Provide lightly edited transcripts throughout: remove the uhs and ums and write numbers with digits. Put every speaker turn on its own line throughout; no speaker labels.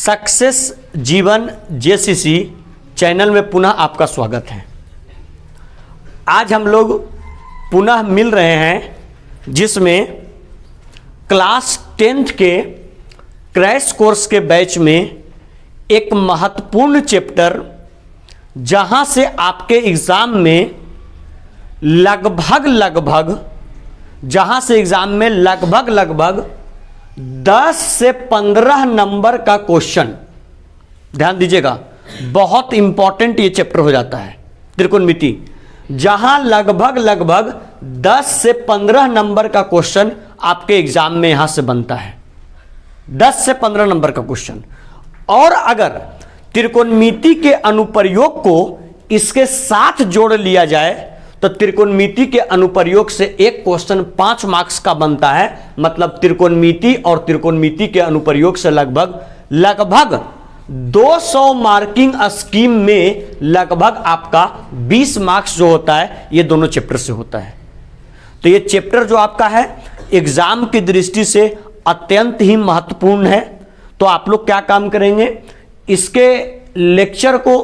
Success जीवन JCC channel में पुनः आपका स्वागत है। आज हम लोग पुनः मिल रहे हैं जिसमें क्लास 10th के क्रैश कोर्स के बैच में एक महत्वपूर्ण चैप्टर, जहां से आपके एग्ज़ाम में लगभग 10 से 15 नंबर का क्वेश्चन, ध्यान दीजिएगा, बहुत इंपॉर्टेंट ये चैप्टर हो जाता है त्रिकोणमिति, जहां लगभग 10 से 15 नंबर का क्वेश्चन आपके एग्जाम में यहां से बनता है। 10 से 15 नंबर का क्वेश्चन। और अगर त्रिकोणमिति के अनुप्रयोग को इसके साथ जोड़ लिया जाए तो त्रिकोणमिति के अनुप्रयोग से एक क्वेश्चन 5 मार्क्स का बनता है। मतलब त्रिकोणमिति और त्रिकोणमिति के अनुप्रयोग से लगभग 200 मार्किंग स्कीम में लगभग आपका 20 मार्क्स जो होता है ये दोनों चैप्टर से होता है। तो ये चैप्टर जो आपका है एग्जाम की दृष्टि से अत्यंत ही महत्वपूर्ण है। तो आप लोग क्या काम करेंगे, इसके लेक्चर को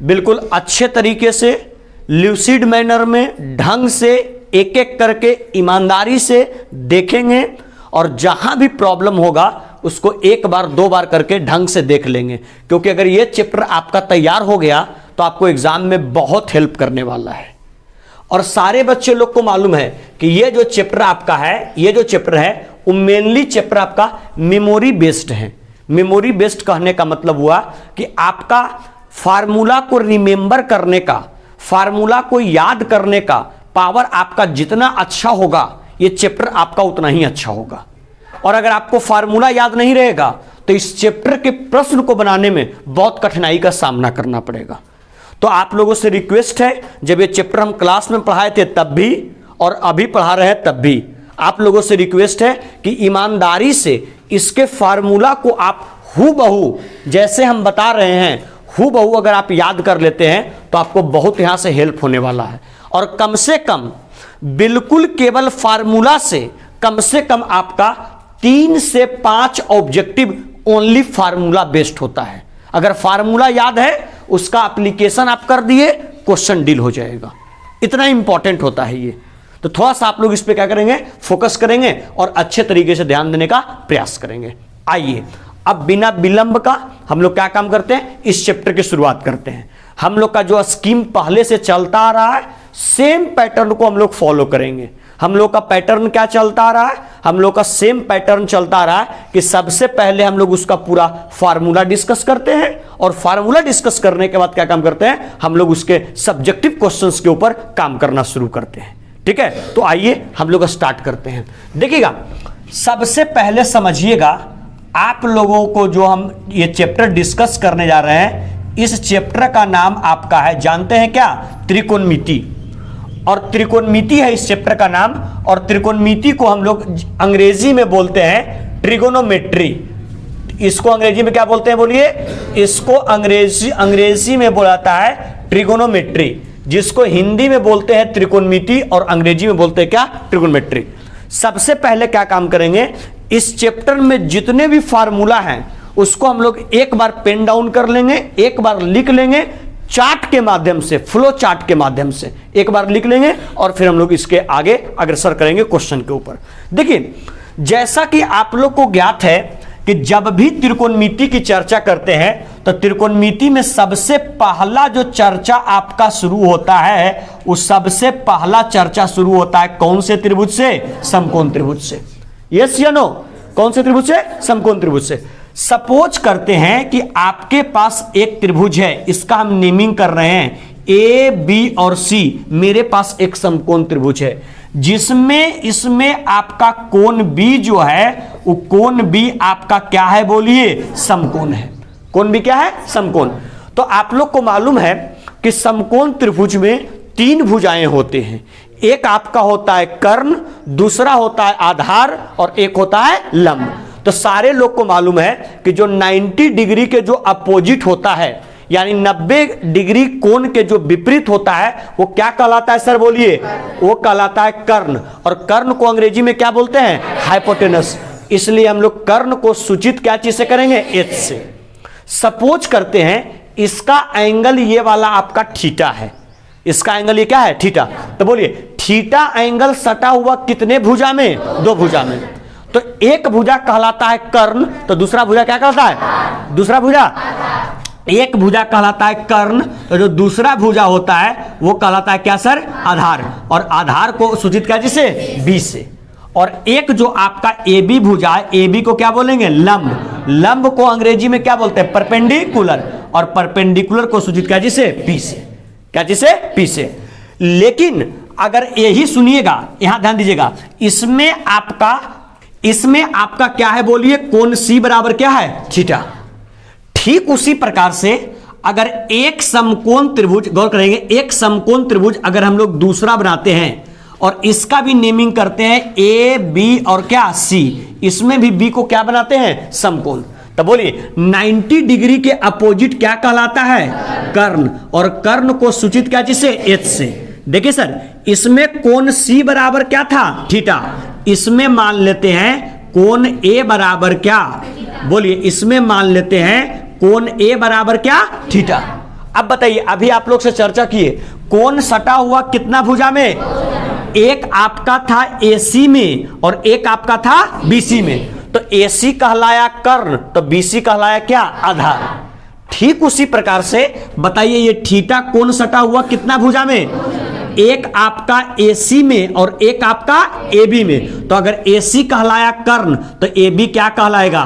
बिल्कुल अच्छे तरीके से ल्यूसिड मैनर में ढंग से एक एक करके ईमानदारी से देखेंगे और जहां भी प्रॉब्लम होगा उसको एक बार 2 बार करके ढंग से देख लेंगे, क्योंकि अगर ये चैप्टर आपका तैयार हो गया तो आपको एग्जाम में बहुत हेल्प करने वाला है। और सारे बच्चे लोग को मालूम है कि ये जो चैप्टर आपका है, ये जो चैप्टर है वो मेनली चैप्टर आपका मेमोरी बेस्ड है। मेमोरी बेस्ड कहने का मतलब हुआ कि आपका फार्मूला को रिमेंबर करने का, फार्मूला को याद करने का पावर आपका जितना अच्छा होगा ये चैप्टर आपका उतना ही अच्छा होगा। और अगर आपको फार्मूला याद नहीं रहेगा तो इस चैप्टर के प्रश्न को बनाने में बहुत कठिनाई का सामना करना पड़ेगा। तो आप लोगों से रिक्वेस्ट है, जब ये चैप्टर हम क्लास में पढ़ाए थे तब भी और अभी पढ़ा रहे हैं तब भी, आप लोगों से रिक्वेस्ट है कि ईमानदारी से इसके फार्मूला को आप हूबहू जैसे हम बता रहे हैं हूबहू अगर आप याद कर लेते हैं तो आपको बहुत यहां से हेल्प होने वाला है। और कम से कम बिल्कुल केवल फार्मूला से कम आपका 3 से 5 ऑब्जेक्टिव ओनली फार्मूला बेस्ड होता है। अगर फार्मूला याद है उसका एप्लीकेशन आप कर दिए, क्वेश्चन डील हो जाएगा। इतना इंपॉर्टेंट होता है ये। तो थोड़ा सा आप लोग इस पे क्या करेंगे, फोकस करेंगे और अच्छे तरीके से ध्यान देने का प्रयास करेंगे। आइए अब बिना विलंब का हम लोग क्या काम करते हैं, इस चैप्टर की शुरुआत करते हैं। हम लोग का जो स्कीम पहले से चलता आ रहा है सेम पैटर्न को हम लोग फॉलो करेंगे। हम लोग का पैटर्न क्या चलता आ रहा है, हम लोग का सेम पैटर्न चलता आ रहा है कि सबसे पहले हम लोग उसका पूरा फार्मूला डिस्कस करते हैं और फार्मूला डिस्कस करने के बाद क्या काम करते हैं, हम लोग उसके सब्जेक्टिव क्वेश्चंस के ऊपर काम करना शुरू करते हैं। ठीक है, तो आइए हम लोग स्टार्ट करते हैं। देखिएगा, सबसे पहले समझिएगा, आप लोगों को जो हम ये चैप्टर डिस्कस करने जा रहे हैं, इस चैप्टर का नाम आपका है, जानते हैं क्या, त्रिकोणमिति। और त्रिकोणमिति है इस चैप्टर का नाम। और त्रिकोणमिति को हम लोग अंग्रेजी में बोलते हैं ट्रिगोनोमेट्री। इसको अंग्रेजी में क्या बोलते हैं, बोलिए। इसको अंग्रेजी में बोलाता है ट्रिगोनोमेट्री, जिसको हिंदी में बोलते हैं त्रिकोणमिति और अंग्रेजी में बोलते हैं क्या, ट्रिगोनोमेट्री। सबसे पहले क्या काम करेंगे, इस चैप्टर में जितने भी फार्मूला हैं उसको हम लोग एक बार पेन डाउन कर लेंगे, एक बार लिख लेंगे चार्ट के माध्यम से, फ्लो चार्ट के माध्यम से एक बार लिख लेंगे और फिर हम लोग इसके आगे अग्रसर करेंगे क्वेश्चन के ऊपर। देखिए, जैसा कि आप लोग को ज्ञात है कि जब भी त्रिकोणमिति की चर्चा करते हैं तो त्रिकोणमिति में सबसे पहला जो चर्चा आपका शुरू होता है, उस सबसे पहला चर्चा शुरू होता है कौन से त्रिभुज से, समकोण त्रिभुज से। यस या नो, कौन से त्रिभुज से, समकोण त्रिभुज से। सपोज करते हैं कि आपके पास एक त्रिभुज है, इसका हम नेमिंग कर रहे हैं ए, बी और सी। मेरे पास एक समकोण त्रिभुज है जिसमें इसमें आपका कोण बी जो है वो कोण बी आपका क्या है, बोलिए, समकोण है। कोण बी क्या है, समकोण। तो आप लोग को मालूम है कि समकोण त्रिभुज में 3 भुजाएं होते हैं। एक आपका होता है कर्ण, दूसरा होता है आधार और एक होता है लंब। तो सारे लोग को मालूम है कि जो 90 डिग्री के जो अपोजिट होता है, यानी 90 डिग्री कोण के जो विपरीत होता है वो क्या कहलाता है सर, बोलिए, वो कहलाता है कर्ण। और कर्ण को अंग्रेजी में क्या बोलते हैं, हाइपोटेनस। इसलिए हम लोग कर्ण को सूचित क्या चीज से करेंगे, एच से। सपोज करते हैं इसका एंगल ये वाला आपका थीटा है, इसका एंगल ये क्या है, थीटा। तो बोलिए थीटा एंगल सटा हुआ कितने भुजा में, 2 भुजा में। तो एक भुजा कहलाता है कर्ण, तो दूसरा भुजा क्या कहलाता है, दूसरा भुजा, एक भुजा कहलाता है कर्ण, तो जो दूसरा भुजा होता है वो कहलाता है क्या सर, आधार। और आधार को सूचित किया जिसे बी से। और एक जो आपका ए बी भुजा है, ए बी को क्या बोलेंगे, लंब। लंब को अंग्रेजी में क्या बोलते हैं, परपेंडिकुलर। और परपेंडिकुलर को सूचित किया जिसे पी से, क्या जिसे, पी से। लेकिन अगर यही सुनिएगा, यहां ध्यान दीजिएगा, इसमें आपका क्या है बोलिए, कोण सी बराबर क्या है, थीटा। ठीक उसी प्रकार से अगर एक समकोण त्रिभुज, गौर करेंगे, एक समकोण त्रिभुज अगर हम लोग दूसरा बनाते हैं और इसका भी नेमिंग करते हैं ए बी और क्या सी, इसमें भी बी को क्या बनाते हैं, समकोण। तो बोलिए 90 डिग्री के अपोजिट क्या कहलाता है, कर्ण। और कर्ण को सूचित क्या जिसे, एच से। देखिए सर, इसमें कोण सी बराबर क्या था, थीटा। इसमें मान लेते हैं कोण ए बराबर क्या, बोलिए इसमें मान लेते हैं कोण ए बराबर क्या, थीटा। अब बताइए, अभी आप लोग से चर्चा किए कोण सटा हुआ कितना भुजा में, एक आपका था AC में और एक आपका था BC में। तो AC कहलाया कर्ण, तो BC कहलाया क्या, आधार। ठीक उसी प्रकार से बताइए ये थीटा कोण सटा हुआ कितना भुजा में, एक आपका AC में और एक आपका AB में। तो अगर AC कहलाया कर्ण तो AB क्या कहलाएगा,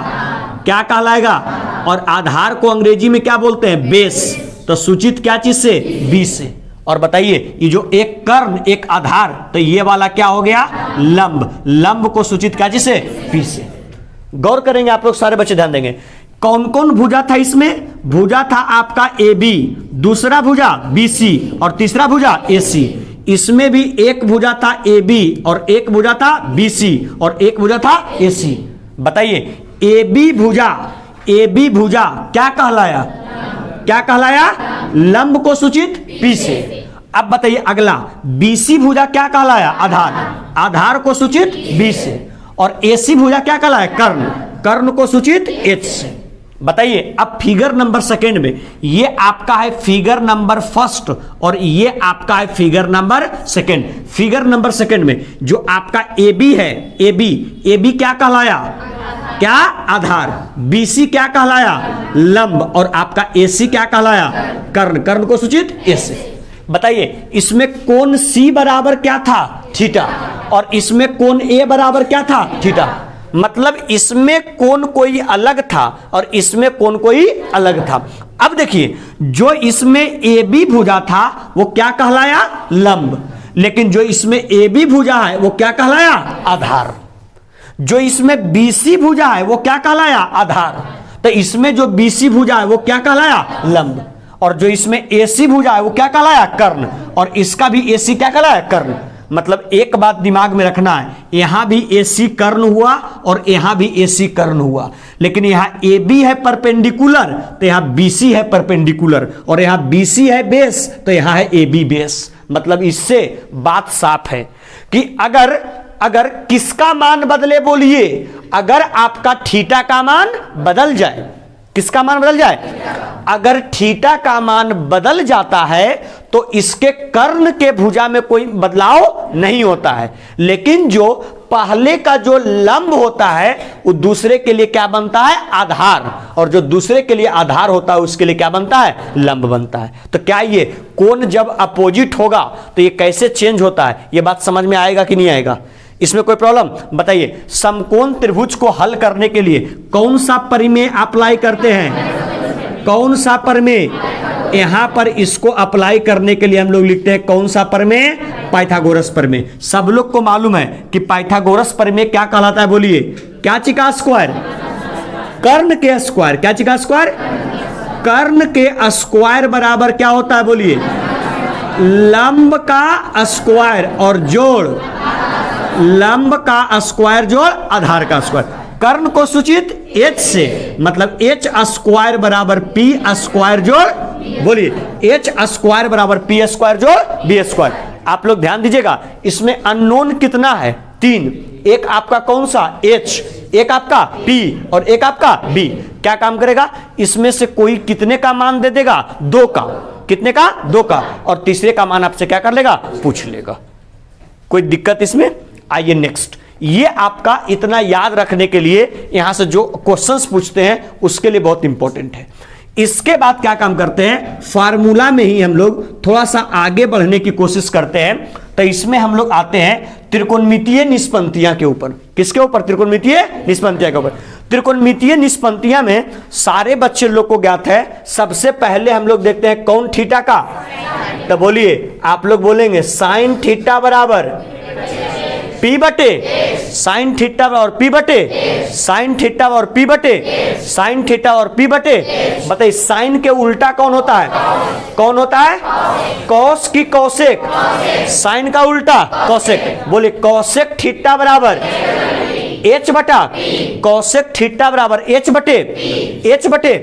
क्या कहलाएगा। और आधार को अंग्रेजी में क्या बोलते हैं, बेस। तो सूचित क्या चीज से, बी से। और बताइए ये जो एक कर्ण एक आधार, तो ये वाला क्या हो गया, लंब। लंब को सूचित क्या जिसे, पी से। गौर करेंगे आप लोग सारे बच्चे, ध्यान देंगे। कौन कौन भुजा था इसमें, भुजा था आपका AB, दूसरा भुजा BC और तीसरा भुजा AC। इसमें भी एक भुजा था AB और एक भुजा था BC और एक भुजा था AC। बताइए AB भुजा क्या कहलाया, क्या कहलाया, लंब को सूचित पी से। अब बताइए अगला, BC भुजा क्या कहलाया, आधार। आधार को सूचित बी से। और AC भुजा क्या कहलाया, कर्ण। कर्ण को सूचित एच से। बताइए अब फिगर नंबर सेकेंड में, ये आपका है फिगर नंबर फर्स्ट और ये आपका है figure number second. Figure number second में जो आपका AB है, AB क्या कहलाया, क्या, आधार। BC क्या कहलाया, लंब। और आपका AC क्या कहलाया, कर्ण। कर्ण को सूचित ए से। बताइए इसमें कोण C बराबर क्या था, थीटा। और इसमें कोण A बराबर क्या था, थीटा। मतलब इसमें कोण कोई अलग था और इसमें कोण कोई अलग था। अब देखिए जो इसमें AB भुजा था वो क्या कहलाया, लंब। लेकिन जो इसमें AB भुजा है वो क्या कहलाया, आधार। जो इसमें BC भुजा है वो क्या कहलाया, आधार। तो इसमें जो BC भुजा है वो क्या कहलाया, लंब। और जो इसमें AC भुजा है वो क्या कहलाया, कर्ण। और इसका भी AC क्या कहलाया, कर्ण। मतलब एक बात दिमाग में रखना है, यहां भी AC कर्ण हुआ और यहां भी AC कर्ण हुआ। लेकिन यहां AB है परपेंडिकुलर तो यहां BC है परपेंडिकुलर। और यहां BC है बेस तो यहां है AB बेस। मतलब इससे बात साफ है कि अगर किसका मान बदले, बोलिए अगर आपका थीटा का मान बदल जाए, किसका मान बदल जाए, अगर थीटा का मान बदल जाता है तो इसके कर्ण के भुजा में कोई बदलाव नहीं होता है। लेकिन जो पहले का जो लंब होता है वो दूसरे के लिए क्या बनता है, आधार। और जो दूसरे के लिए आधार होता है उसके लिए क्या बनता है, लंब बनता है। तो क्या ये कोण जब अपोजिट होगा तो ये कैसे चेंज होता है, ये बात समझ में आएगा कि नहीं आएगा, इसमें कोई प्रॉब्लम। बताइए समकोण त्रिभुज को हल करने के लिए कौन सा प्रमेय अप्लाई करते हैं, कौन सा प्रमेय, यहां पर इसको अप्लाई करने के लिए हम लोग लिखते हैं कौन सा प्रमेय, पाइथागोरस प्रमेय। सब लोग को मालूम है कि पाइथागोरस प्रमेय क्या कहलाता है, बोलिए क्या चिका स्क्वायर, कर्ण के स्क्वायर, क्या चिका स्क्वायर, कर्ण के स्क्वायर बराबर क्या होता है, बोलिए लंब का स्क्वायर और जोड़, लंब का स्क्वायर जोड़ आधार का स्क्वायर। कर्ण को सूचित H से, मतलब H स्क्वायर बराबर P स्क्वायर जोड़, बोलिए H स्क्वायर बराबर P स्क्वायर जोड़ B स्क्वायर। आप लोग ध्यान दीजिएगा इसमें अननोन कितना है, 3। एक आपका कौन सा H, एक आपका P और एक आपका B। क्या काम करेगा, इसमें से कोई कितने का मान दे देगा, 2 का, कितने का, 2 का, और तीसरे का मान आपसे क्या कर लेगा, पूछ लेगा। कोई दिक्कत इसमें? आइए नेक्स्ट। ये आपका इतना याद रखने के लिए यहां से जो क्वेश्चंस पूछते हैं उसके लिए बहुत इंपॉर्टेंट है। इसके बाद क्या काम करते हैं, फार्मूला में ही हम लोग थोड़ा सा आगे बढ़ने की कोशिश करते हैं। तो इसमें हम लोग आते हैं त्रिकोणमितीय निष्पत्तियां के ऊपर। किसके ऊपर, त्रिकोणमितीय निष्पत्तियां के ऊपर। त्रिकोणमितीय निष्पत्तियां में सारे बच्चे लोग को ज्ञात है, सबसे पहले हम लोग देखते हैं कौन थीटा का। तो बोलिए, आप लोग बोलेंगे साइन थीटा बराबर P बटे साइन थीटा और P बटे साइन थीटा और P बटे साइन थीटा और P बटे। बताइए साइन के उल्टा कौन होता है, कौन होता है, कॉस की कौसेक, साइन का उल्टा कौसेक। बोले कौसेक थीटा बराबर H बटा कौसेक थीटा बराबर H बटे।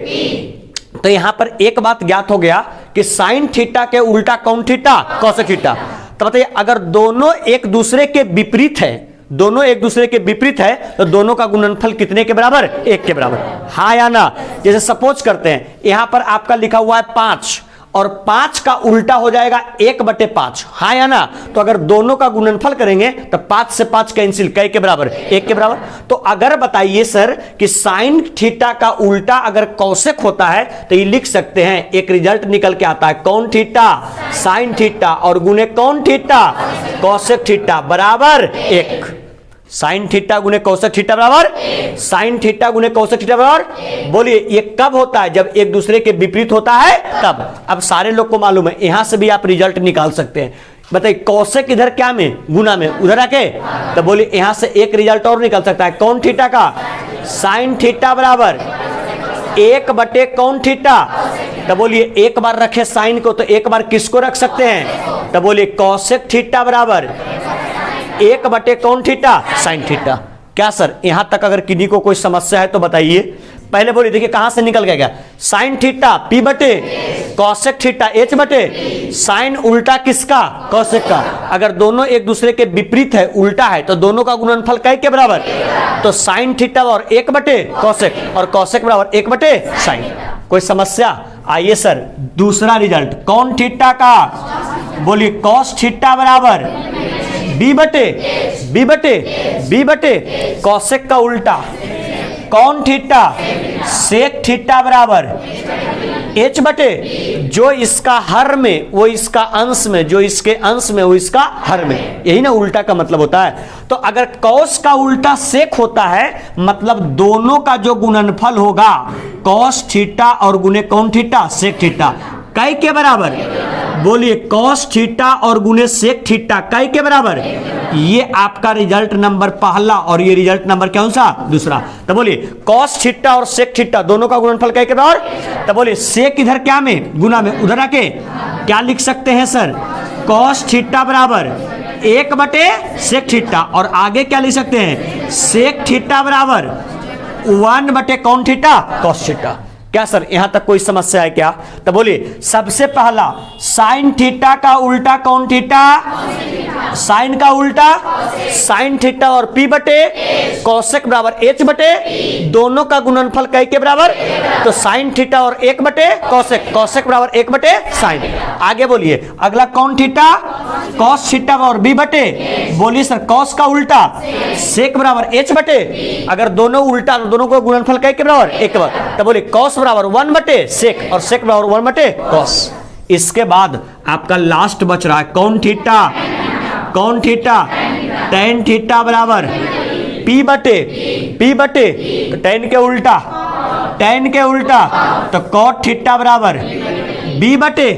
तो यहां पर एक बात ज्ञात हो गया कि साइन थीटा के उल्टा कौन थीटा, कौसेक थीटा। तो बताइए अगर दोनों एक दूसरे के विपरीत है, दोनों एक दूसरे के विपरीत है, तो दोनों का गुणनफल कितने के बराबर, 1 के बराबर, हाँ या ना। जैसे सपोज करते हैं यहां पर आपका लिखा हुआ है 5 और 5 का उल्टा हो जाएगा 1/5, हाँ या ना। तो अगर दोनों का गुणनफल करेंगे तो 5 से 5 कैंसिल, कै के बराबर, 1 के बराबर। तो अगर बताइए सर कि साइन थीटा का उल्टा अगर कौसेक होता है तो ये लिख सकते हैं, एक रिजल्ट निकल के आता है कौन थीटा, साइन थीटा और गुने कौन थीटा, कौसेक थीटा बराबर 1। साइन थीटा गुने कौसेक थीटा बराबर साइन थीटा गुने कौसेक थीटा बराबर। बोलिए ये कब होता है, जब एक दूसरे के विपरीत होता है तब। अब सारे लोग को मालूम है, यहां से भी आप रिजल्ट निकाल सकते हैं। बताइए कौसेक इधर क्या में, गुना में, उधर आके। तो बोलिए यहां से एक रिजल्ट और निकल सकता है कौन थीटा का, साइन थीटा बराबर 1 बटे कौन थीटा। तो बोलिए एक बार रखे साइन को तो एक बार किसको रख सकते हैं। तो बोलिए कौसेक थीटा बराबर 1 बटे कौन थीटा, साइन थीटा। क्या सर यहां तक अगर किन्हीं को कोई समस्या है तो बताइए। पहले बोलिए, देखिए कहां से निकल गया, साइन थीटा P बटे कौसेक थीटा H बटे साइन उल्टा किसका, कौसेक का। अगर दोनों एक दूसरे के विपरीत है, उल्टा है, तो दोनों का गुणनफल कै के बराबर। तो साइन थीटा और 1 बटे कौसेक और कौसेक बराबर 1 बटे साइन। कोई समस्या? आइए सर दूसरा रिजल्ट कौन थीटा का। बोलिए कॉस थीटा बराबर बी बटे कौसेक का उल्टा कौन थीटा, सेक थीटा बराबर H बटे जो इसका हर में वो इसका अंश में, जो इसके अंश में वो इसका हर में। यही ना उल्टा का मतलब होता है। तो अगर कॉस का उल्टा सेक होता है, मतलब दोनों का जो गुणनफल होगा कॉस थीटा और गुने कौन थीटा, सेक थीटा, कै के बराबर। बोलिए कॉस थीटा और गुने सेक थीटा कै के बराबर। ये आपका रिजल्ट नंबर पहला और ये रिजल्ट नंबर कौन सा, दूसरा। तो बोलिए कॉस थीटा और सेक थीटा दोनों का गुणनफल कै के बराबर। तो बोलिए सेक इधर क्या में, गुना में, उधर आके क्या लिख सकते हैं सर, कॉस थीटा बराबर 1 बटे सेक थीटा, और आगे क्या लिख सकते हैं, सेक थीटा बराबर 1 बटे कौन थीटा, कॉस थीटा। क्या सर यहां तक कोई समस्या है क्या? तो बोलिए सबसे पहला साइन थीटा का उल्टा कौन थीटा, साइन का उल्टा साइन थीटा और P बटे कौसेक बराबर H बटे दोनों का गुणनफल कै के बराबर। तो साइन थीटा और 1 बटे कौसेक, कौसेक बराबर 1 बटे साइन। आगे बोलिए अगला कौन थीटा, कॉस थीटा और B बटे। बोलिए सर कॉस का उल्टा सेक बराबर H बटे, अगर दोनों उल्टा तो दोनों का गुणनफल कै के बराबर, 1 के बराबर। तो बोलिए कॉस बराबर 1 बटे सेक और सेक बराबर 1 बटे कॉस। इसके बाद आपका लास्ट बच रहा है कौन थीटा, कौन थीटा, टेन थीटा बराबर P बटे तो टेन के उल्टा तो कॉट थीटा बराबर B बटे।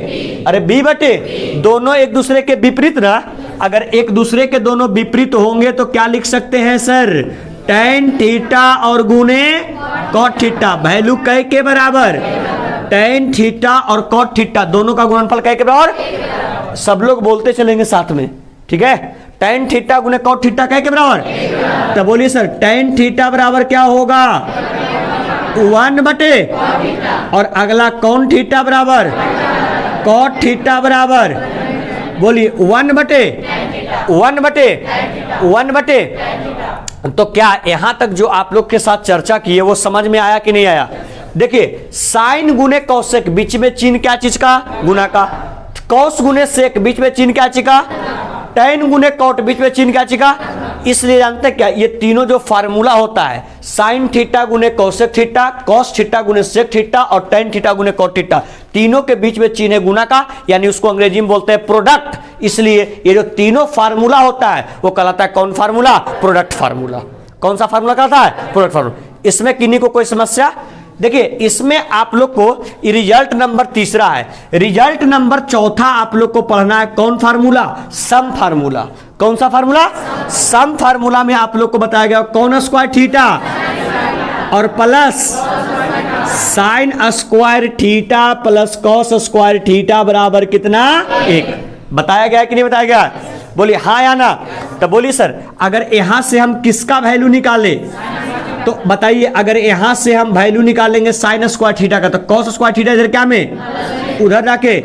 अरे B बटे दोनों एक दूसरे के विपरीत ना, अगर एक दूसरे के दोनों विपरीत होंगे तो क्या लिख सकते हैं सर, टेन थीटा और गुने कॉट थीटा, वैल्यू कै के बराबर, टेन थीटा और कॉट थीटा दोनों का गुणनफल कै के बराबर। सब लोग बोलते चलेंगे साथ में, ठीक है। टेन थीटा गुने कॉट थीटा कै के बराबर। तो बोलिए सर टेन थीटा बराबर क्या होगा, 1 बटे और अगला कौन थीटा बराबर, कॉट थीटा बराबर। बोलिए 1 बटे तो क्या यहां तक जो आप लोग के साथ चर्चा की है वो समझ में आया कि नहीं आया? देखिए साइन गुने कौशिक, बीच में चिन्ह क्या चीज का? गुना का। कौस गुने सेक, बीच में चिन्ह क्या चीज का? टैन गुने कॉट, बीच में चिन्ह क्या चीज का? इसलिए जानते हैं क्या, ये तीनों जो फार्मूला होता है साइन थीटा गुने कौशिक थीटा, कॉस थीटा गुने सेक थीटा और टैन थीटा गुने कॉट थीटा, तीनों के बीच में चिन्ह है गुना का, यानी उसको अंग्रेजी में बोलते हैं प्रोडक्ट। इसलिए ये जो तीनों फार्मूला होता है वो कहलाता है कौन फार्मूला? Product formula. कौन सा फार्मूला कहलाता है? Product formula. इसमें किन्हीं को कोई समस्या? देखिए इसमें आप लोग को रिजल्ट नंबर तीसरा है, रिजल्ट नंबर चौथा आप लोग को पढ़ना है कौन फार्मूला? सम फार्मूला। कौन सा फार्मूला? सम फार्मूला में आप लोग को बताया गया कौन स्क्वायर थीटा और plus sine square theta plus cos square theta बराबर कितना? 1। बताया गया कि नहीं बताया गया? बोलिए हाँ या ना। तो बोलिए सर अगर यहां से हम किसका वैल्यू निकाले तो बताइए, अगर यहां से हम वैल्यू निकालेंगे साइन स्क्वायर थीटा का तो कॉस स्क्वायर थीटा इधर क्या में? उधर जाके,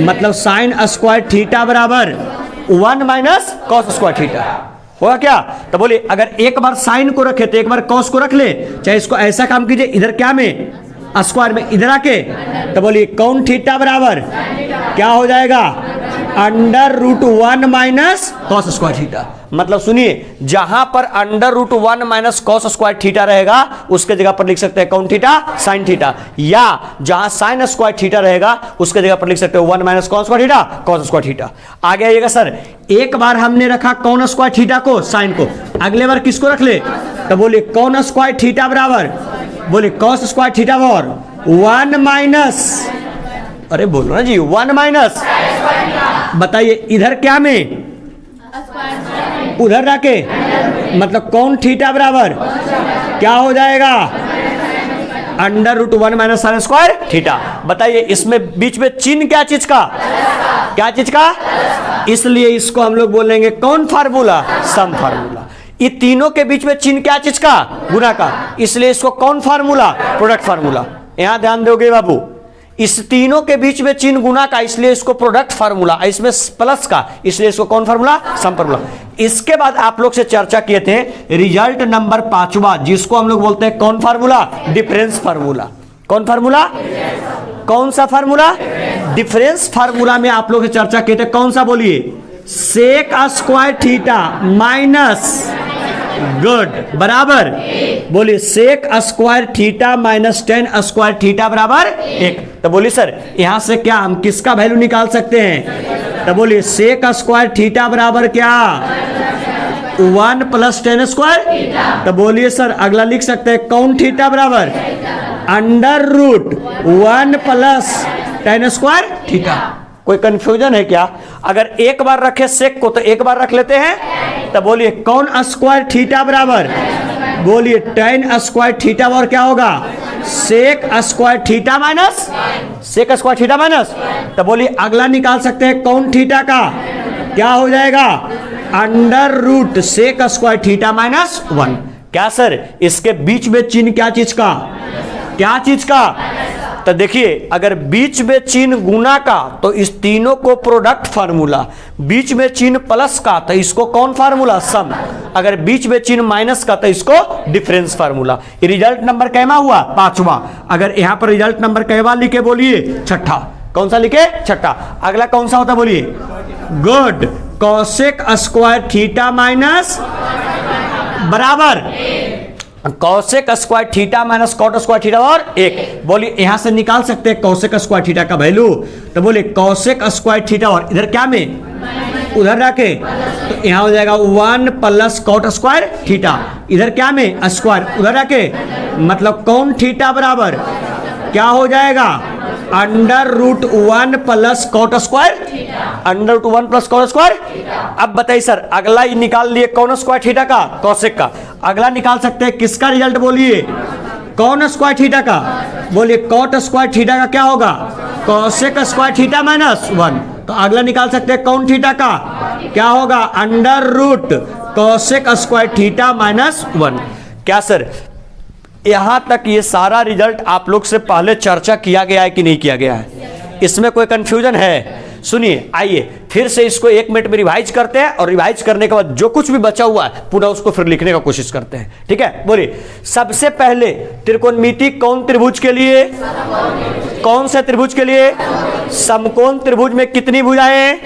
मतलब साइन स्क्वायर थीटा बराबर 1 माइनस कॉस स्क्वायर थीटा होगा क्या? तो बोलिए अगर एक बार साइन को रखे तो एक बार कॉस को रख ले, चाहे इसको ऐसा काम कीजिए इधर क्या में? स्क्वायर में, इधर आके तो बोलिए कौन थीटा बराबर क्या हो जाएगा? √1 माइनस कॉस स्क्वायर थीटा। मतलब सुनिए, जहां पर √1 माइनस कॉस स्क्वायर थीटा रहेगा उसके जगह पर लिख सकते हैं कौन थीटा? Sine theta. या जहां साइन स्क्वायर थीटा रहेगा उसके जगह पर लिख सकते हैं 1 minus cos square theta, cos square theta. आगे आइएगा सर, एक बार हमने रखा कौन स्क्वायर थीटा को, साइन को, अगले बार किसको रख ले? तो बोलिए कौन स्क्वायर थीटा बराबर, बोलिए कॉस स्क्वायर थीटा बराबर 1 माइनस, अरे बोलो ना जी, 1 माइनस, बताइए इधर क्या में? उधर रखे, मतलब कौन थीटा बराबर क्या हो जाएगा? √1 माइनस साइन स्क्वायर थीटा। बताइए इसमें बीच में चिन्ह क्या चीज का? क्या चीज का? इसलिए इसको हम लोग बोलेंगे कौन फार्मूला? सम फार्मूला। ये तीनों के बीच में चिन्ह क्या चीज का? गुना का। इसलिए इसको कौन फार्मूला? Product formula. यहां ध्यान दोगे बाबू, इस तीनों के बीच में चिन्ह गुना का, इसलिए इसको प्रोडक्ट फार्मूला, इसमें प्लस का, इसलिए इसको कौन फार्मूला? सम फार्मूला। इसके बाद आप लोग से चर्चा किए थे रिजल्ट नंबर 5वां, जिसको हम लोग बोलते हैं कौन फार्मूला? Difference formula. कौन फार्मूला? कौन सा फार्मूला? डिफरेंस फार्मूला में आप लोग से चर्चा किए थे कौन सा? बोलिए sec square theta minus, good, बराबर, बोलिए sec square theta minus tan square theta बराबर 1। तो बोलिए सर यहां से क्या हम किसका वैल्यू निकाल सकते हैं? तो बोलिए सेक स्क्वायर थीटा बराबर क्या? 1 प्लस टेन स्क्वायर। तो बोलिए सर अगला लिख सकते हैं कौन थीटा बराबर? √1 प्लस टेन स्क्वायर थीटा। कोई कंफ्यूजन है क्या? अगर एक बार रखे सेक को तो एक बार रख लेते हैं। तो बोलिए कौन स्क्वायर थीटा बराबर, बोलिए टेन स्क्वायर थीटा और क्या होगा? Sec square theta minus, sec square theta minus. तो बोलिए अगला निकाल सकते हैं कौन थीटा का? क्या हो जाएगा? √ सेक स्क्वायर थीटा माइनस 1। क्या सर इसके बीच में चिन्ह क्या चीज का? क्या चीज का? तो देखिए अगर बीच में चिन्ह गुना का तो इस तीनों को प्रोडक्ट फार्मूला, बीच में चिन्ह प्लस का तो इसको कौन फार्मूला? सम, अगर बीच में चिन्ह माइनस का तो इसको डिफरेंस फार्मूला। रिजल्ट नंबर कैमा हुआ? 5वां। अगर यहां पर रिजल्ट नंबर कैवा लिखे? बोलिए छठा। कौन सा लिखे? छठा। अगला कौन सा होता? बोलिए good, cosec square theta minus बराबर cosec square theta minus cot square theta और 1। बोलिए यहां से निकाल सकते हैं कौशिक स्क्वायर थीटा का वैल्यू। तो बोलिए कौशिक स्क्वायर थीटा और इधर क्या में? उधर रखे, तो यहां हो जाएगा 1 प्लस कॉट स्क्वायर थीटा, इधर क्या में? स्क्वायर, उधर रखे, मतलब कौन थीटा बराबर क्या हो जाएगा? √1 plus cot square, √1 plus cot square. अब बताइए सर अगला ही निकाल लिए कौन स्क्वायर थीटा का? कौशिक का। अगला निकाल सकते हैं किसका रिजल्ट? बोलिए कौन स्क्वायर थीटा का। बोलिए कॉट स्क्वायर थीटा का क्या होगा? Kaushik square theta minus 1। तो अगला निकाल सकते हैं कौन थीटा का? क्या होगा? √ कौशिक स्क्वायर थीटा माइनस 1। क्या सर यहां तक ये सारा रिजल्ट आप लोग से पहले चर्चा किया गया है कि नहीं किया गया है? इसमें कोई कंफ्यूजन है? सुनिए, आइए फिर से इसको 1 मिनट में रिवाइज करते हैं और रिवाइज करने के बाद जो कुछ भी बचा हुआ है पूरा उसको फिर लिखने का कोशिश करते हैं। ठीक है, बोलिए। सबसे पहले त्रिकोणमिति कौन त्रिभुज के लिए? कौन से त्रिभुज के लिए? समकोण त्रिभुज में कितनी भुजाएं?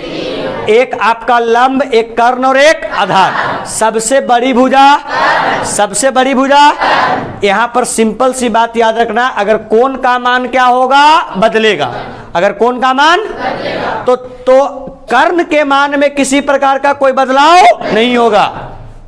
एक आपका लंब, एक कर्ण और एक आधार। सबसे बड़ी भुजा, सबसे बड़ी भुजा। यहां पर सिंपल सी बात याद रखना, अगर कोण का मान क्या होगा? बदलेगा। अगर कोण का मान तो कर्ण के मान में किसी प्रकार का कोई बदलाव नहीं होगा।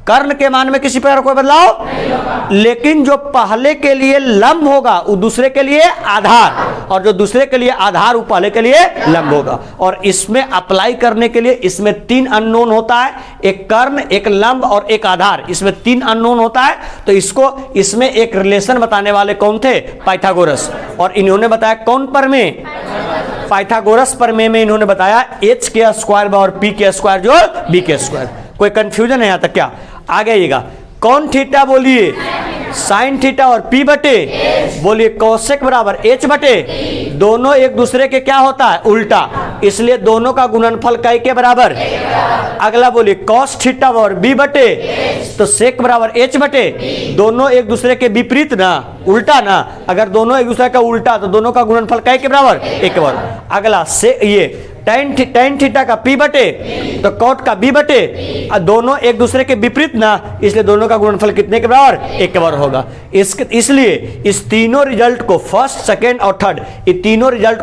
कर्ण के मान में किसी प्रकार कोई बदलाव नहीं होगा। लेकिन जो पहले के लिए लंब होगा वो दूसरे के लिए आधार, और जो दूसरे के लिए आधार वो पहले के लिए लंब होगा। और इसमें अप्लाई करने के लिए इसमें 3 अननोन होता है, एक कर्ण, एक लंब और एक आधार। इसमें 3 अननोन होता है। तो इसको इसमें एक रिलेशन बताने वाले कौन थे? पाइथागोरस। और इन्होंने बताया कौन प्रमेय? पाइथागोरस प्रमेय में इन्होंने बताया h के स्क्वायर और p के स्क्वायर जो b के स्क्वायर। कोई कंफ्यूजन है यहां तक क्या? आगे आइएगा। कौन थीटा बोलिए? साइन थीटा और p बटे बोलिए कोसेक बराबर h बटे। दोनों एक दूसरे के क्या होता है? उल्टा, इसलिए दोनों का गुणनफल कै के बराबर। अगला बोलिए कॉस थीटा और b बटे, तो सेक बराबर h बटे। दोनों एक दूसरे के विपरीत ना, उल्टा ना। अगर दोनों एक दूसरे का उल्टा तो दोनों का गुणनफल कै के बराबर? 1 के बराबर। अगला से ये टेन थीटा का p बटे तो कॉट का b बटे। दोनों एक दूसरे के विपरीत ना, इसलिए दोनों का गुणनफल कितने के बराबर? 1 के बराबर होगा। इसलिए इस तीनों रिजल्ट को, फर्स्ट, सेकेंड और थर्ड, ये तीनों रिजल्ट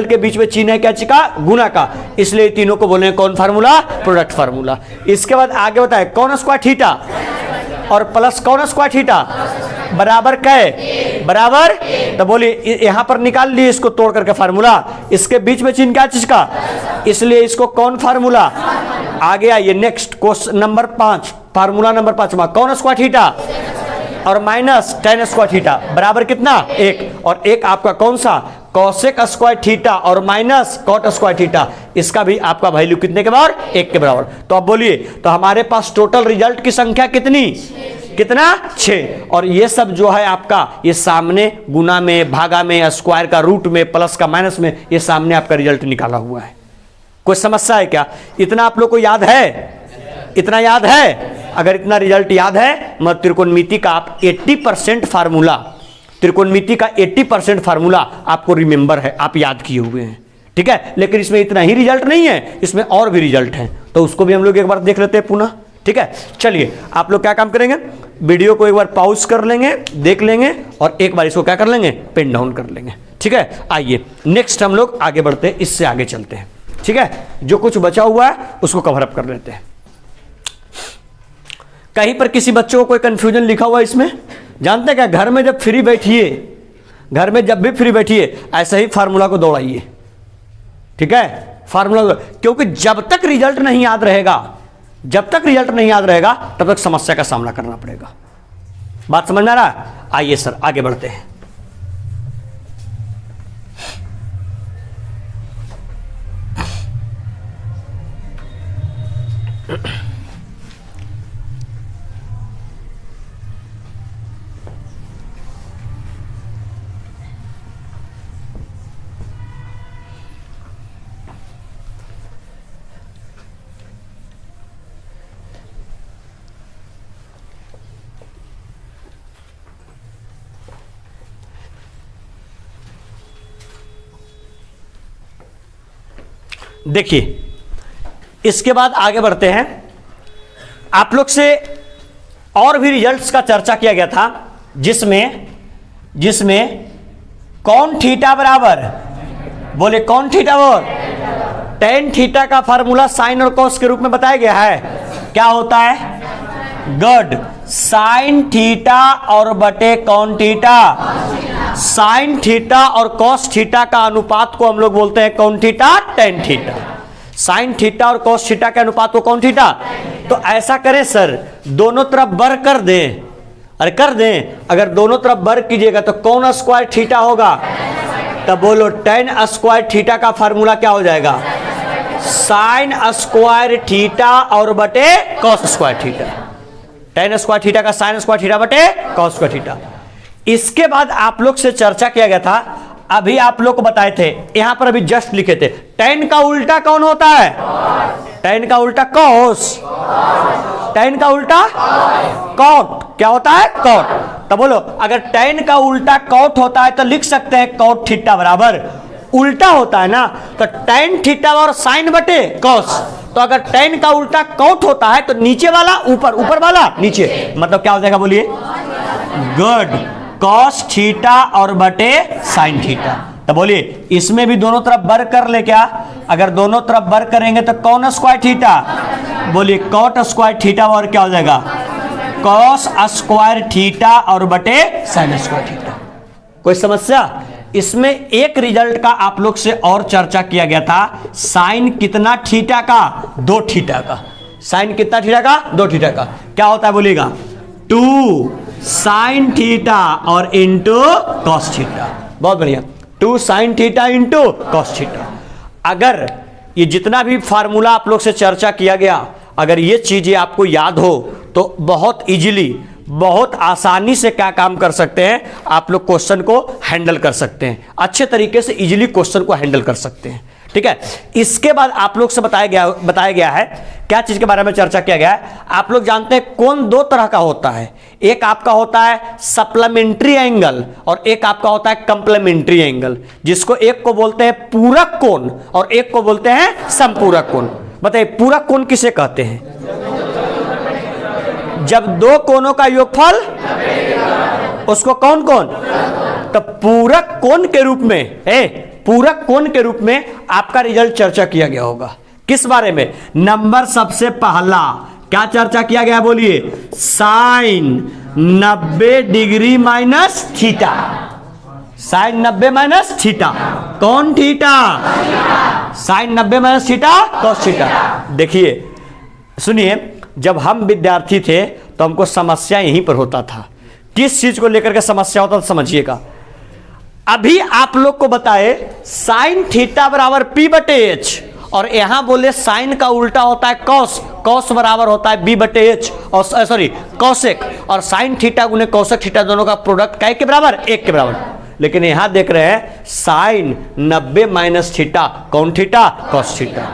के बीच में चिन्ह है क्या? चिका गुना का। इसलिए तीनों को बोले कौन फार्मूला? Product formula. इसके बाद आगे बताए कौन स्क्वायर थीटा और प्लस कौन स्क्वायर थीटा बराबर कै? बराबर। तो बोलिए यहां पर निकाल लिए इसको तोड़ करके फार्मूला। इसके बीच में चिन्ह क्या चीज का? इसलिए इसको कौन फार्मूला? आगे आइए next question number 5, formula number 5 कौन स्क्वायर थीटा और माइनस tan स्क्वायर थीटा बराबर कितना? 1। और एक आपका कौन सा? कॉसेक स्क्वायर थीटा और माइनस कॉट स्क्वायर थीटा। इसका भी आपका वैल्यू कितने के बराबर? 1 के बराबर। तो अब बोलिए, तो हमारे पास टोटल रिजल्ट की संख्या कितनी? कितना? 6। और ये सब जो है आपका, ये सामने गुना में, भागा में, स्क्वायर का रूट में, प्लस का माइनस में, ये सामने आपका रिजल्ट निकाला हुआ है। कोई समस्या है क्या? इतना आप लोग को याद है? इतना याद है? अगर इतना रिजल्ट याद है, मतलब त्रिकोणमिति का आप 80% फार्मूला, त्रिकोणमिति का 80% फार्मूला आपको रिमेंबर है, आप याद किए हुए हैं। ठीक है, लेकिन इसमें इतना ही रिजल्ट नहीं है, इसमें और भी रिजल्ट हैं, तो उसको भी हम लोग एक बार देख लेते हैं पुनः। ठीक है, चलिए आप लोग क्या काम करेंगे, वीडियो को एक बार पॉज कर लेंगे, देख लेंगे और एक बार इसको क्या कर लेंगे? पेन डाउन कर लेंगे। ठीक है, आइए नेक्स्ट हम लोग आगे बढ़ते हैं, इससे आगे चलते हैं। ठीक है, जो कुछ बचा हुआ है उसको कवर अप कर लेते हैं। कहीं पर किसी बच्चों को कोई कंफ्यूजन लिखा हुआ है इसमें? जानते हैं क्या? घर में जब फ्री बैठिए, घर में जब भी फ्री बैठिए ऐसे ही फार्मूला को दौड़ाइए। ठीक है, फार्मूला, क्योंकि जब तक रिजल्ट नहीं याद रहेगा, जब तक रिजल्ट नहीं याद रहेगा तब तक समस्या का सामना करना पड़ेगा। बात समझ में आ रहा है? आइए सर आगे बढ़ते हैं। देखिए, इसके बाद आगे बढ़ते हैं। आप लोग से और भी रिजल्ट्स का चर्चा किया गया था, जिसमें कौन थीटा बराबर, बोले कौन थीटा और tan थीटा का फार्मूला साइन और कॉस के रूप में बताया गया है। क्या होता है? गुड, साइन थीटा और बटे कौन थीटा। साइन थीटा और कॉस थीटा का अनुपात को हम लोग बोलते हैं कौन theta? tan theta. Sine theta और कॉस थीटा के अनुपात को कौन थीटा? तो ऐसा करें सर, दोनों तरफ वर्ग कर दें। अरे कर दें, अगर दोनों तरफ वर्ग कीजिएगा तो कौन स्क्वायर थीटा होगा? तब बोलो tan स्क्वायर थीटा का फार्मूला क्या हो जाएगा? साइन स्क्वायर थीटा और बटे cos square theta. tan square theta का साइन स्क्वायर थीटा बटे कॉस स्क्वायर थीटा। इसके बाद आप लोग से चर्चा किया गया था, अभी आप लोग को बताए थे, यहां पर अभी जस्ट लिखे थे, tan का उल्टा कौन होता है? tan का उल्टा cos, tan का उल्टा cot, क्या होता है? cot। तो बोलो अगर tan का उल्टा cot होता है तो लिख सकते हैं cot थीटा बराबर, उल्टा होता है ना तो tan थीटा और sin बटे cos। तो अगर tan का उल्टा cot होता है तो नीचे वाला ऊपर, ऊपर वाला नीचे, मतलब क्या हो जाएगा बोलिए? गुड, cos थीटा और बटे sin थीटा। तो बोलिए इसमें भी दोनों तरफ वर्ग कर ले क्या? अगर दोनों तरफ वर्ग करेंगे तो कौन स्क्वायर थीटा? बोलिए cot स्क्वायर थीटा और क्या हो जाएगा? cos स्क्वायर थीटा और बटे sin स्क्वायर थीटा। कोई समस्या? इसमें एक रिजल्ट का आप लोग से और चर्चा किया गया था, साइन कितना थीटा का? 2 थीटा का। साइन कितना थीटा का? 2 थीटा का। क्या होता है बोलिएगा? 2 साइन थीटा और इंटू कॉस थीटा। बहुत बढ़िया, 2 sine theta into cos theta. अगर ये जितना भी फार्मूला आप लोग से चर्चा किया गया, अगर ये चीजें आपको याद हो तो बहुत इजीली, बहुत आसानी से क्या काम कर सकते हैं, आप लोग क्वेश्चन को हैंडल कर सकते हैं, अच्छे तरीके से इजीली क्वेश्चन को हैंडल कर सकते हैं। ठीक है, इसके बाद आप लोग से बताया गया है, क्या चीज के बारे में चर्चा किया गया है? आप लोग जानते हैं कोण 2 तरह का होता है, एक आपका होता है सप्लीमेंट्री एंगल और एक आपका होता है कंप्लीमेंट्री एंगल, जिसको एक को बोलते हैं पूरक कोण और एक को बोलते हैं समपूरक कोण। बताइए पूरक कोण किसे कहते हैं? जब 2 कोणों का योगफल, उसको कौन कौन? तो पूरक कोण के रूप में, पूरक कोण के रूप में आपका रिजल्ट चर्चा किया गया होगा। किस बारे में? नंबर सबसे पहला क्या चर्चा किया गया बोलिए? Sine 90 degree minus theta. Sine 90 minus theta कौन theta? Sine 90 minus theta cos theta. देखिए सुनिए, जब हम विद्यार्थी थे तो हमको समस्या यहीं पर होता था। किस चीज को लेकर के समस्या होता था समझिएगा। अभी आप लोग को बताए साइन थीटा बराबर P बटे H, और यहां बोले साइन का उल्टा होता है कॉस, कॉस बराबर होता है B बटे H, और सॉरी कॉसेक, और साइन थीटा गुने कॉसेक थीटा दोनों का प्रोडक्ट क्या के बराबर? 1 के बराबर। लेकिन यहां देख रहे हैं साइन 90 माइनस थीटा कौन थीटा? Cos theta.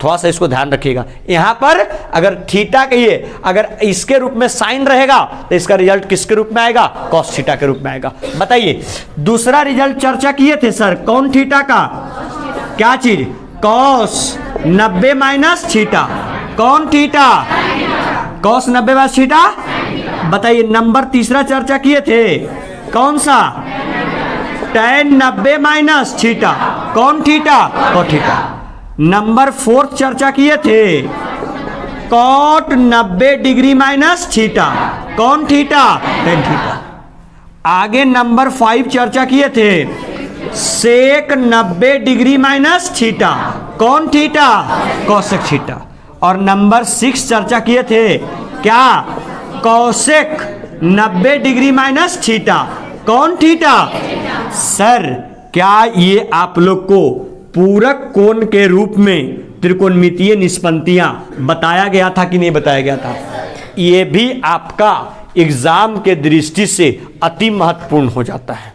थोड़ा सा इसको ध्यान रखिएगा, यहां पर अगर थीटा कहिए, अगर इसके रूप में साइन रहेगा तो इसका रिजल्ट किसके रूप में आएगा? कॉस थीटा के रूप में आएगा। बताइए दूसरा रिजल्ट चर्चा किए थे सर कौन थीटा का? क्या चीज? कॉस 90 माइनस थीटा कौन थीटा? Cos 90 minus theta. बताइए नंबर तीसरा चर्चा किए थे कौन सा? tan 90 माइनस थीटा कौन थीटा? Cot theta. नंबर 4 चर्चा किए थे कॉट 90 डिग्री माइनस थीटा कौन थीटा? tan theta. आगे नंबर 5 चर्चा किए थे सेक 90 डिग्री माइनस थीटा कौन थीटा? Cosec theta. और नंबर 6 चर्चा किए थे क्या? कॉसेक 90 डिग्री माइनस थीटा कौन थीटा? सर क्या ये आप लोग को पूरक कोण के रूप में त्रिकोणमितीय निष्पत्तियां बताया गया था कि नहीं बताया गया था? ये भी आपका एग्जाम के दृष्टि से अति महत्वपूर्ण हो जाता है,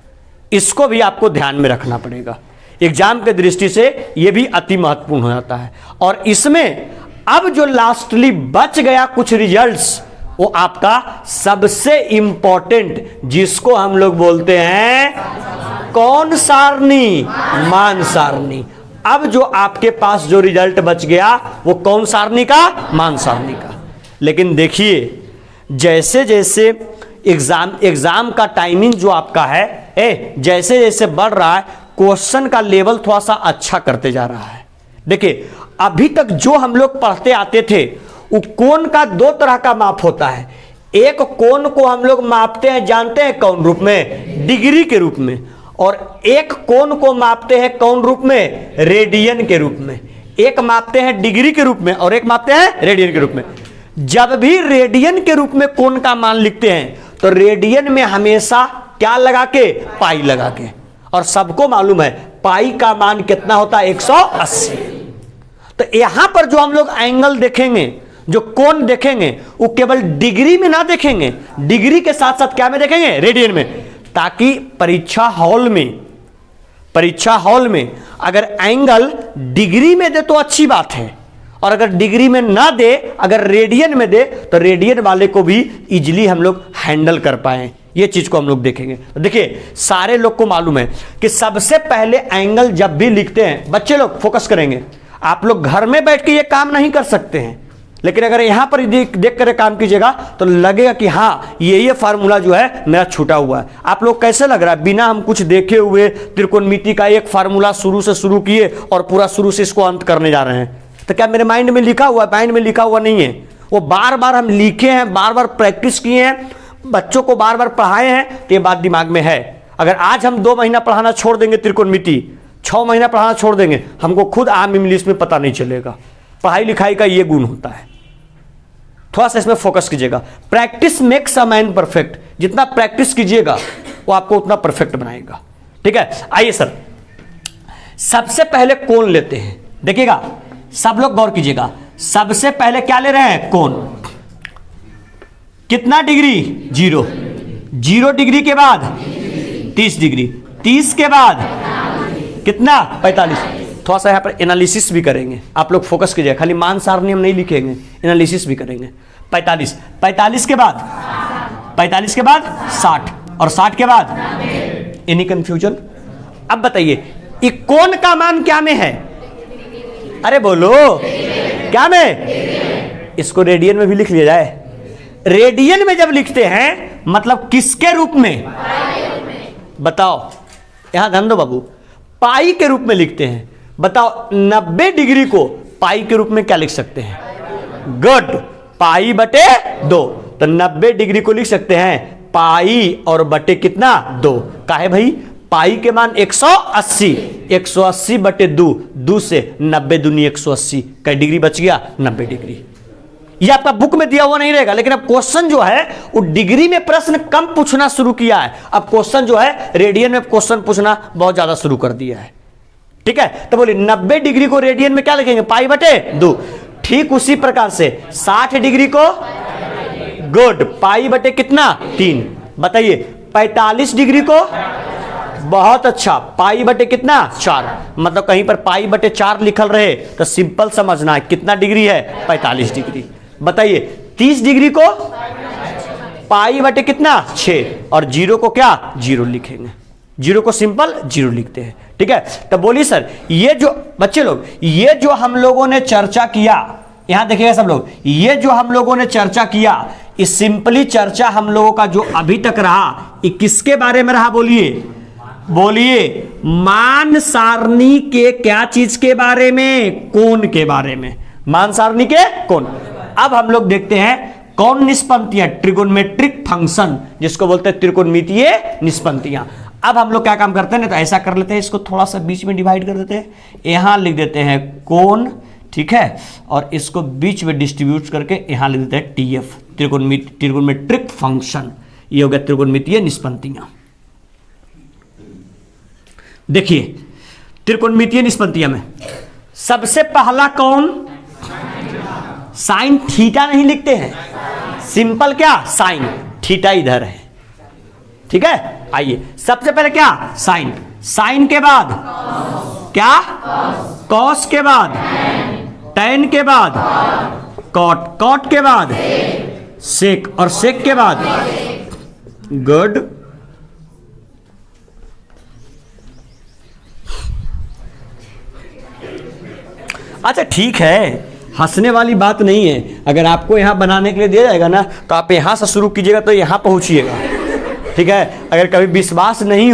इसको भी आपको ध्यान में रखना पड़ेगा। एग्जाम के दृष्टि से यह भी अति महत्वपूर्ण हो जाता है। और इसमें अब जो लास्टली बच गया कुछ रिजल्ट्स, वो आपका सबसे इंपॉर्टेंट, जिसको हम लोग बोलते हैं कौन सारणी? मान सारणी। अब जो आपके पास जो रिजल्ट बच गया वो कौन सारणी का? मान सारणी का। लेकिन देखिए जैसे जैसे एग्जाम का टाइमिंग जो आपका है जैसे जैसे बढ़ रहा है, क्वेश्चन का लेवल थोड़ा सा अच्छा करते जा रहा है। देखिए अभी तक जो हम लोग पढ़ते आते थे, वो कोण का 2 तरह का माप होता है। एक कोण को हम लोग मापते हैं, जानते हैं कौन रूप में? डिग्री के रूप में। और एक कोण को मापते हैं कौन रूप में? रेडियन के रूप में। एक मापते हैं डिग्री के रूप में और एक मापते हैं रेडियन के रूप में। जब भी रेडियन के रूप में कोण का मान लिखते हैं तो रेडियन में हमेशा क्या लगा के? पाई लगा के। और सबको मालूम है पाई का मान कितना होता है? 180। तो यहां पर जो हम लोग एंगल देखेंगे, जो कोण देखेंगे, वो केवल डिग्री में ना देखेंगे, डिग्री के साथ साथ क्या में देखेंगे? रेडियन में, ताकि परीक्षा हॉल में परीक्षा हॉल में अगर एंगल डिग्री में दे तो अच्छी बात है, और अगर डिग्री में ना दे, अगर रेडियन में दे, तो रेडियन वाले को भी इजीली हम लोग हैंडल कर पाए, ये चीज को हम लोग देखेंगे। तो देखिए सारे लोग को मालूम है कि सबसे पहले एंगल जब भी लिखते हैं, बच्चे लोग फोकस करेंगे, आप लोग घर में बैठ के ये काम नहीं कर सकते हैं, लेकिन अगर यहां पर देख कर काम कीजिएगा तो लगेगा कि हाँ ये फार्मूला जो है मेरा छूटा हुआ है। आप लोग कैसे लग रहा है, बिना हम कुछ देखे हुए त्रिकोणमिति का एक फार्मूला शुरू से शुरू किए और पूरा शुरू से इसको अंत करने जा रहे हैं। तो क्या मेरे माइंड में लिखा हुआ है? माइंड में लिखा हुआ नहीं है, वो बार बार हम लिखे हैं, बार बार प्रैक्टिस किए हैं, बच्चों को बार बार पढ़ाए हैं, तो ये बात दिमाग में है। अगर आज हम 2 महीना पढ़ाना छोड़ देंगे त्रिकोणमिति, 6 महीना पढ़ाना छोड़ देंगे, हमको खुद आम इंग्लिश में पता नहीं चलेगा। पढ़ाई लिखाई का ये गुण होता है, थोड़ा सा इसमें फोकस कीजिएगा। Practice makes a man perfect, जितना प्रैक्टिस कीजिएगा वो आपको उतना परफेक्ट बनाएगा। ठीक है, आइए सर सबसे पहले कोण लेते हैं। देखिएगा सब लोग गौर कीजिएगा, सबसे पहले क्या ले रहे हैं? कोण। कितना डिग्री? 0। 0 डिग्री के बाद 30 डिग्री, 30 के बाद कितना? 45। थोड़ा सा यहाँ पर एनालिसिस भी करेंगे, आप लोग फोकस कीजिए, खाली मान सारणी हम नहीं लिखेंगे, एनालिसिस भी करेंगे। 45, 45 के बाद 45 के बाद 60, और 60 के बाद एनी कंफ्यूजन? अब बताइए ये कोण का मान क्या में है? अरे बोलो क्या में? इसको रेडियन में भी लिख लिया जाए। रेडियन में जब लिखते हैं मतलब किसके रूप में? बताओ, यहां ध्यान दो बाबू, पाई के रूप में लिखते हैं। बताओ 90 डिग्री को पाई के रूप में क्या लिख सकते हैं? गुड, पाई बटे 2। तो 90 डिग्री को लिख सकते हैं पाई और बटे कितना? 2। काहे भाई? पाई के मान 180, 180 बटे 2, 2 से 90 दूनी 180, कई डिग्री बच गया? 90 डिग्री। ये आपका बुक में दिया हुआ नहीं रहेगा, लेकिन अब क्वेश्चन जो है वो डिग्री में प्रश्न कम पूछना शुरू किया है। अब क्वेश्चन जो है रेडियन में क्वेश्चन पूछना बहुत ज्यादा शुरू कर दिया है। ठीक है, तो बोलिए 90 डिग्री को रेडियन में क्या लिखेंगे? पाई बटे 2। ठीक उसी प्रकार से 60 डिग्री को गुड पाई बटे कितना? 3। बताइए 45 डिग्री को बहुत अच्छा, पाई बटे कितना? 4। मतलब कहीं पर पाई बटे 4 लिखल रहे तो सिंपल समझना है कितना डिग्री है? 45 डिग्री। बताइए 30 डिग्री को पाई बटे कितना? 6, और 0 को क्या? 0 लिखेंगे, 0 को सिंपल 0 लिखते हैं। ठीक है, तो बोलिए सर ये जो बच्चे लोग, ये जो हम लोगों ने चर्चा किया, यहां देखिएगा सब लोग, ये जो हम लोगों ने चर्चा किया, इस सिंपली चर्चा हम लोगों का जो अभी तक रहा, ये किसके बारे में रहा? बोलिए बोलिए, मान सारणी के क्या चीज के बारे में? कोण के बारे में। मान सारणी के कोण। अब हम लोग देखते हैं कौन निष्पत्तियां, ट्रिगोनोमेट्रिक फंक्शन जिसको बोलते हैं त्रिकोणमितीय निष्पत्तियां। अब हम लोग क्या काम करते हैं, तो ऐसा कर लेते हैं, इसको थोड़ा सा बीच में डिवाइड कर देते हैं, यहां लिख देते हैं कोण, ठीक है, और इसको बीच में डिस्ट्रीब्यूट करके यहां लिख देते हैं टीएफ, ट्रिगोनोमेट्रिक फंक्शन। ये हो गया त्रिकोणमितीय निष्पत्तियां। देखिए त्रिकोणमितीय निष्पत्तियां में सबसे पहला कौन? साइन थीटा नहीं लिखते हैं, सिंपल क्या? साइन, थीटा इधर है। ठीक है, आइए सबसे पहले क्या? साइन, साइन के बाद क्या? कॉस के बाद टैन के बाद कॉट, कॉट के बाद सेक, और सेक के बाद गुड। अच्छा ठीक है, हंसने वाली बात नहीं है। अगर आपको यहां बनाने के लिए दिया जाएगा ना, तो आप यहां से शुरू कीजिएगा तो यहां पहुंचिएगा। ठीक है, अगर कभी विश्वास नहीं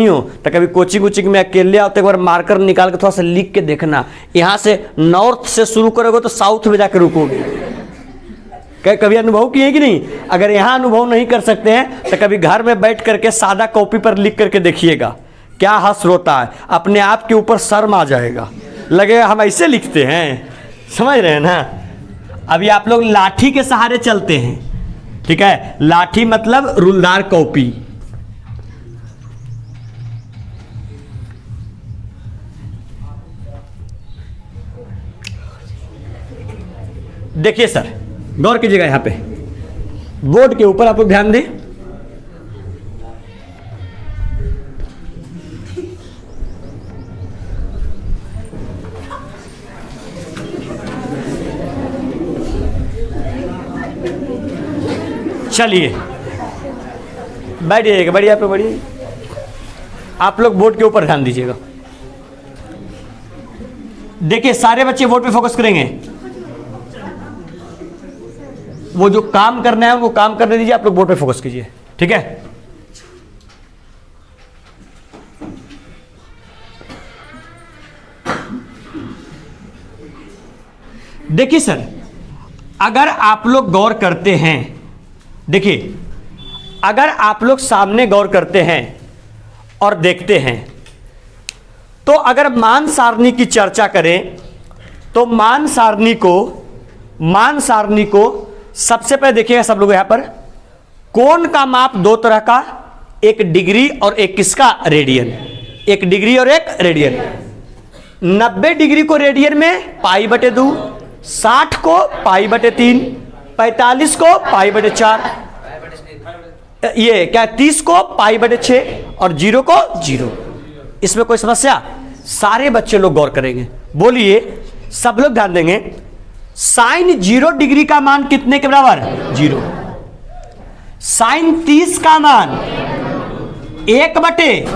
हो तो कभी कोचिंग वोचिंग में अकेले आओ तो एक बार मार्कर निकाल के थोड़ा सा लिख के देखना, यहां से नॉर्थ से शुरू करोगे तो साउथ में जाकर रुकोगे। कभी अनुभव किए कि नहीं? अगर यहां अनुभव नहीं कर सकते हैं तो कभी घर में बैठ करके सादा कॉपी पर लिख करके देखिएगा, क्या हंस रोता है, अपने आप के ऊपर शर्म आ जाएगा, लगेगा हम ऐसे लिखते हैं। समझ रहे हैं ना? अभी आप लोग लाठी के सहारे चलते हैं, ठीक है, लाठी मतलब रूलदार कॉपी। देखिए सर, गौर कीजिएगा, यहां पे बोर्ड के ऊपर आप लोग ध्यान दें, चलिए बैठिएगा, बढ़िया पे बढ़िए। आप लोग बोर्ड के ऊपर ध्यान दीजिएगा। देखिए सारे बच्चे बोर्ड पे फोकस करेंगे। वो जो काम करना है उनको काम करने दीजिए, आप लोग बोर्ड पे फोकस कीजिए, ठीक है। देखिए सर, अगर आप लोग गौर करते हैं, देखिए अगर आप लोग सामने गौर करते हैं और देखते हैं, तो अगर मान सारणी की चर्चा करें तो मान सारणी को सबसे पहले देखिएगा सब लोग, यहां पर कोण का माप दो तरह का, एक डिग्री और एक किसका, रेडियन। एक डिग्री और एक रेडियन। 90 डिग्री को रेडियन में π/2, 60 को π/3, 45 को π/4, ये क्या 30 को π/6 और 0 को 0। इसमें कोई समस्या? सारे बच्चे लोग गौर करेंगे, बोलिए सब लोग ध्यान देंगे। साइन 0 डिग्री का मान कितने के बराबर? 0। साइन 30 का मान 1/,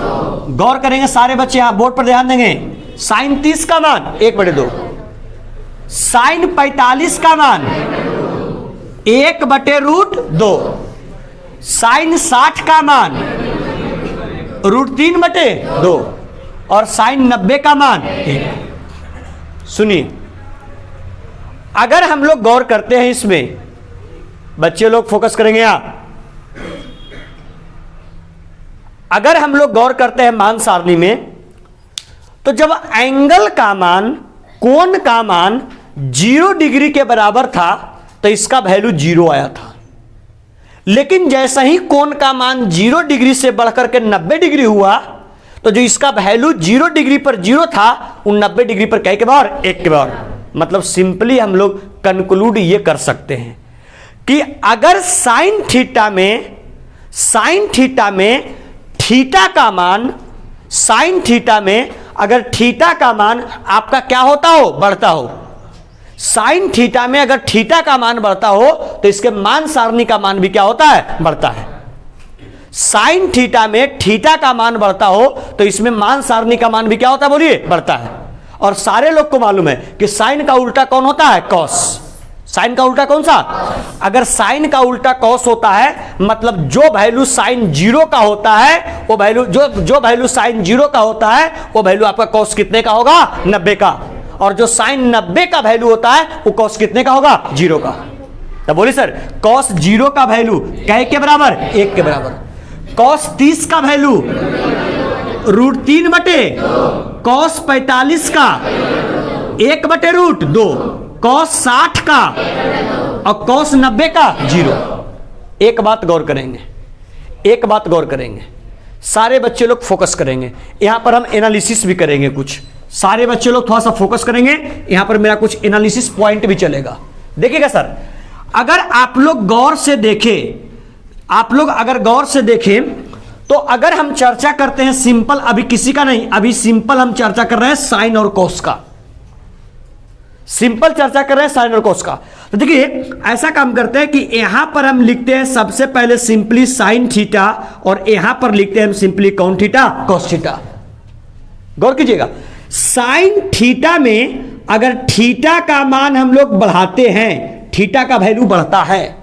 गौर करेंगे सारे बच्चे, यहां बोर्ड पर ध्यान देंगे। साइन 30 का मान 1/2। साइन 45 का मान 1/√2। साइन 60 का मान √3/2 और साइन 90 का मान 1। सुनिए, अगर हम लोग गौर करते हैं इसमें, बच्चे लोग फोकस करेंगे यहां, अगर हम लोग गौर करते हैं मान सारणी में, तो जब एंगल का मान, कोण का मान 0 डिग्री के बराबर था तो इसका वैल्यू 0 आया था। लेकिन जैसा ही कोण का मान 0 डिग्री से बढ़कर के 90 डिग्री हुआ, तो जो इसका वैल्यू 0 डिग्री पर 0 था, उन 90 डिग्री पर क्या के बराबर? 1 के बराबर। मतलब सिंपली हम लोग कंक्लूड ये कर सकते हैं कि अगर साइन थीटा में थीटा का मान, साइन थीटा में अगर थीटा का मान आपका क्या होता हो? बढ़ता हो। साइन थीटा में अगर थीटा का मान बढ़ता हो तो इसके मान सारणी का मान भी क्या होता है? बढ़ता है। साइन थीटा में थीटा का मान बढ़ता हो तो इसमें मान सारणी का मान भी क्या होता है? बोलिए, बढ़ता है। और सारे लोग को मालूम है कि साइन का उल्टा कौन होता है? कॉस। साइन का उल्टा कौन सा? अगर साइन का उल्टा कॉस होता है, मतलब जो वैल्यू साइन 0 का होता है वो वैल्यू, जो वैल्यू साइन 0 का होता है वो वैल्यू आपका कॉस कितने का होगा? 90 का। और जो साइन 90 का वैल्यू होता है वो कॉस कितने का होगा? 0 का। तो बोलिए सर, कॉस 0 का वैल्यू क्या के बराबर? 1 के बराबर। कॉस 30 का वैल्यू √3/, कॉस 45 का 1/√2, कॉस 60 का और कॉस 90 का 0। एक बात गौर करेंगे, सारे बच्चे लोग फोकस करेंगे। यहां पर हम एनालिसिस भी करेंगे कुछ, सारे बच्चे लोग थोड़ा सा फोकस करेंगे। यहां पर मेरा कुछ एनालिसिस पॉइंट भी चलेगा। देखिएगा सर, अगर आप लोग गौर से देखें, तो अगर हम चर्चा करते हैं सिंपल, अभी किसी का नहीं, अभी सिंपल हम चर्चा कर रहे हैं साइन और कोस का, सिंपल चर्चा कर रहे हैं साइन और कोस का। तो देखिए ऐसा काम करते हैं कि यहां पर हम लिखते हैं सबसे पहले सिंपली साइन थीटा और यहां पर लिखते हैं हम सिंपली कौन थीटा? Cos theta. गौर कीजिएगा, साइन थीटा में अगर थीटा का मान हम लोग बढ़ाते हैं, थीटा का वैल्यू बढ़ता है।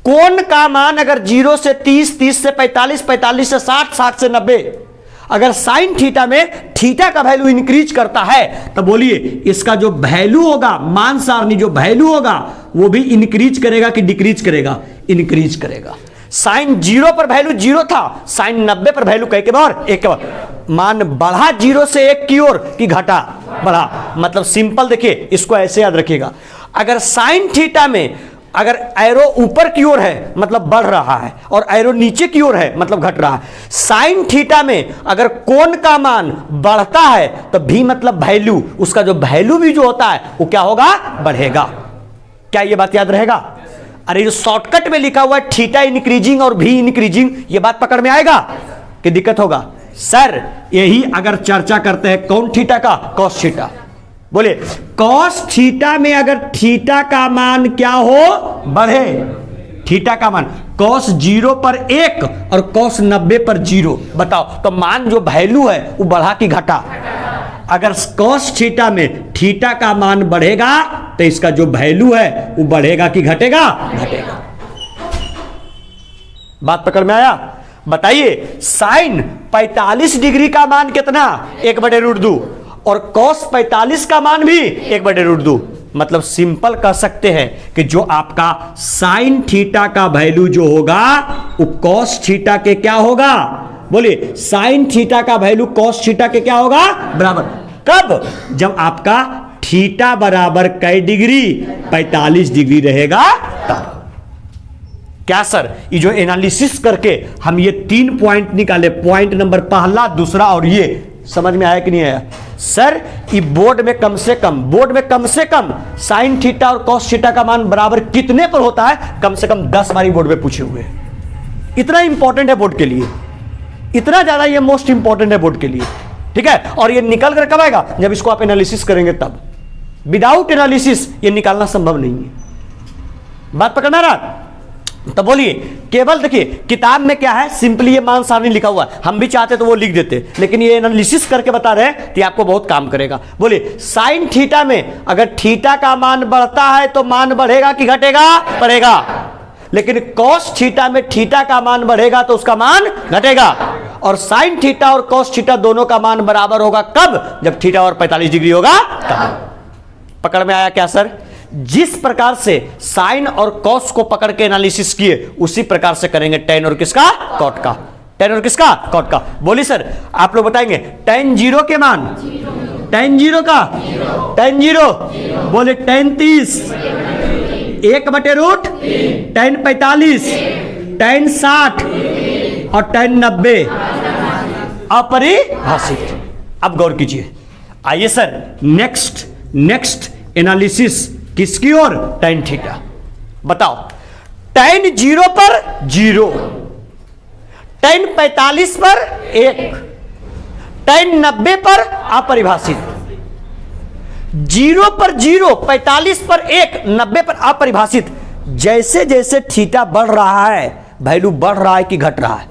कोण का मान अगर 0 से 30, 30 से 45, 45 से 60, 60 से 90, अगर साइन थीटा में थीटा का वैल्यू इंक्रीज करता है, तो बोलिए इसका जो वैल्यू होगा, मान सारणी जो वैल्यू होगा वो भी इंक्रीज करेगा कि डिक्रीज करेगा? इंक्रीज करेगा। साइन 0 पर वैल्यू 0 था, साइन 90 पर वैल्यू कह के बार 1 के बार। मान बढ़ा 0 से 1 की ओर कि घटा? बढ़ा। मतलब सिंपल देखिए, इसको ऐसे याद रखिएगा, अगर साइन थीटा में अगर एरो ऊपर की ओर है मतलब बढ़ रहा है और एरो नीचे की ओर है मतलब घट रहा है। साइन थीटा में अगर कोण का मान बढ़ता है तो भी मतलब वैल्यू, उसका जो वैल्यू भी जो होता है वो क्या होगा? बढ़ेगा। क्या ये बात याद रहेगा? अरे जो शॉर्टकट में लिखा हुआ है थीटा इंक्रीजिंग और भी इंक्रीजिंग, ये बात पकड़ में आएगा कि दिक्कत होगा? सर यही अगर चर्चा करते हैं कौन थीटा का? Cos theta. बोलिए, कॉस थीटा में अगर थीटा का मान क्या हो? बढ़े, थीटा का मान, कॉस 0 पर 1 और कॉस 90 पर 0। बताओ तो मान जो वैल्यू है वो बढ़ा कि घटा? अगर कॉस थीटा में थीटा का मान बढ़ेगा तो इसका जो वैल्यू है वो बढ़ेगा कि घटेगा? घटेगा। बात पकड़ में आया? बताइए साइन 45 डिग्री का मान कितना? 1/√2 और कॉस 45 का मान भी 1/√2। मतलब सिंपल कह सकते हैं कि जो आपका साइन थीटा का वैल्यू जो होगा वो कॉस थीटा के क्या होगा? बोलिए साइन थीटा का वैल्यू कॉस थीटा के क्या होगा? बराबर। कब? जब आपका थीटा बराबर कै डिग्री? 45 डिग्री रहेगा तब। क्या सर ये जो एनालिसिस करके हम ये 3 पॉइंट निकाले, पॉइंट नंबर पहला, दूसरा और ये, समझ में आया कि नहीं आया? सर ये बोर्ड में कम से कम साइन थीटा और कॉस थीटा का मान बराबर कितने पर होता है? कम से कम 10 बारी बोर्ड में पूछे हुए। इतना इंपॉर्टेंट है बोर्ड के लिए, इतना ज्यादा ये मोस्ट इंपॉर्टेंट है बोर्ड के लिए। ठीक है, और ये निकल कर कब आएगा? जब इसको आप एनालिसिस करेंगे तब। विदाउट एनालिसिस ये निकालना संभव नहीं है। बात पकड़ना रहा? तो बोलिए केवल देखिए किताब में क्या है, सिंपली ये मान सारणी लिखा हुआ है, हम भी चाहते तो वो लिख देते, लेकिन ये एनालिसिस करके बता रहे हैं तो आपको बहुत काम करेगा। बोलिए साइन थीटा में अगर थीटा का मान बढ़ता है तो मान बढ़ेगा कि घटेगा? बढ़ेगा। लेकिन कॉस थीटा में थीटा का मान बढ़ेगा तो उसका मान घटेगा। और साइन थीटा और कॉस थीटा दोनों का मान बराबर होगा कब? जब थीटा और 45 डिग्री होगा तब। पकड़ में आया क्या सर? जिस प्रकार से साइन और कॉस को पकड़ के एनालिसिस किए उसी प्रकार से करेंगे टेन और किसका? कॉट का। टेन और किसका? कॉट का। बोलिए सर आप लोग बताएंगे टेन 0 के मान? टेन 0 का? टेन 0 बोले टेन 30, 1/√, टेन 45, टेन 60 और टेन 90 अपरिभाषित। अब गौर कीजिए, आइए सर नेक्स्ट एनालिसिस किसकी ओर? Tan theta. बताओ टेन 0 पर 0, टेन 45 पर 1, टेन 90 पर अपरिभाषित। 0 पर 0, 45 पर 1, 90 पर अपरिभाषित। जैसे जैसे थीटा बढ़ रहा है वैल्यू बढ़ रहा है कि घट रहा है?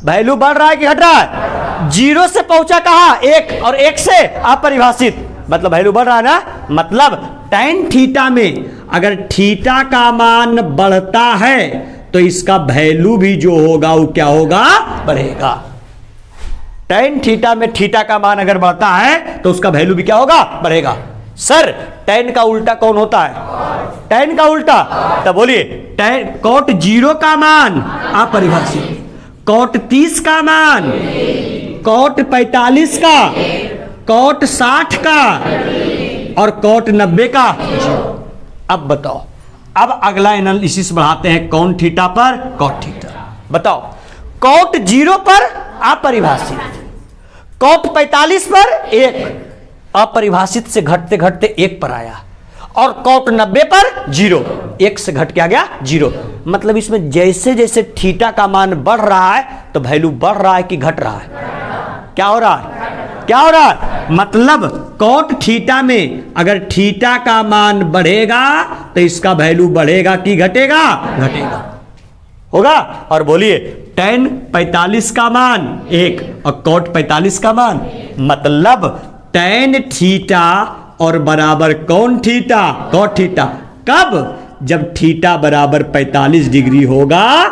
वैल्यू बढ़ रहा है कि घट रहा है? 0 से पहुंचा कहां? 1 और 1 से अपरिभाषित, मतलब वैल्यू बढ़ रहा है ना। मतलब टेन थीटा में अगर थीटा का मान बढ़ता है तो इसका वैल्यू भी जो होगा वो क्या होगा? बढ़ेगा। टेन थीटा में थीटा का मान अगर बढ़ता है तो उसका वैल्यू भी क्या होगा? बढ़ेगा। सर टेन का उल्टा कौन होता है? टेन का उल्टा? तो बोलिए टेन कॉट 0 का मान अपरिभाषित, कॉट 30 का मान, कॉट 45 का, कॉट 60 का और कॉट 90 का। अब बताओ, अब अगला एनालिसिस बढ़ाते हैं कौन थीटा पर? Cot theta. बताओ कॉट 0 पर अपरिभाषित, कॉट 45 पर 1, अपरिभाषित से घटते घटते 1 पर आया, और कॉट 90 पर 0, 1 से घट के आ गया 0। मतलब इसमें जैसे जैसे थीटा का मान बढ़ रहा है तो वैल्यू बढ़ रहा है कि घट रहा है? क्या हो रहा है? क्या हो रहा है? मतलब कॉट थीटा में अगर थीटा का मान बढ़ेगा तो इसका वैल्यू बढ़ेगा कि घटेगा? घटेगा। होगा। और बोलिए टेन 45 का मान 1 और कॉट 45 का मान, मतलब टेन थीटा और बराबर कौन थीटा? Cot theta. कब? जब थीटा बराबर 45 डिग्री होगा।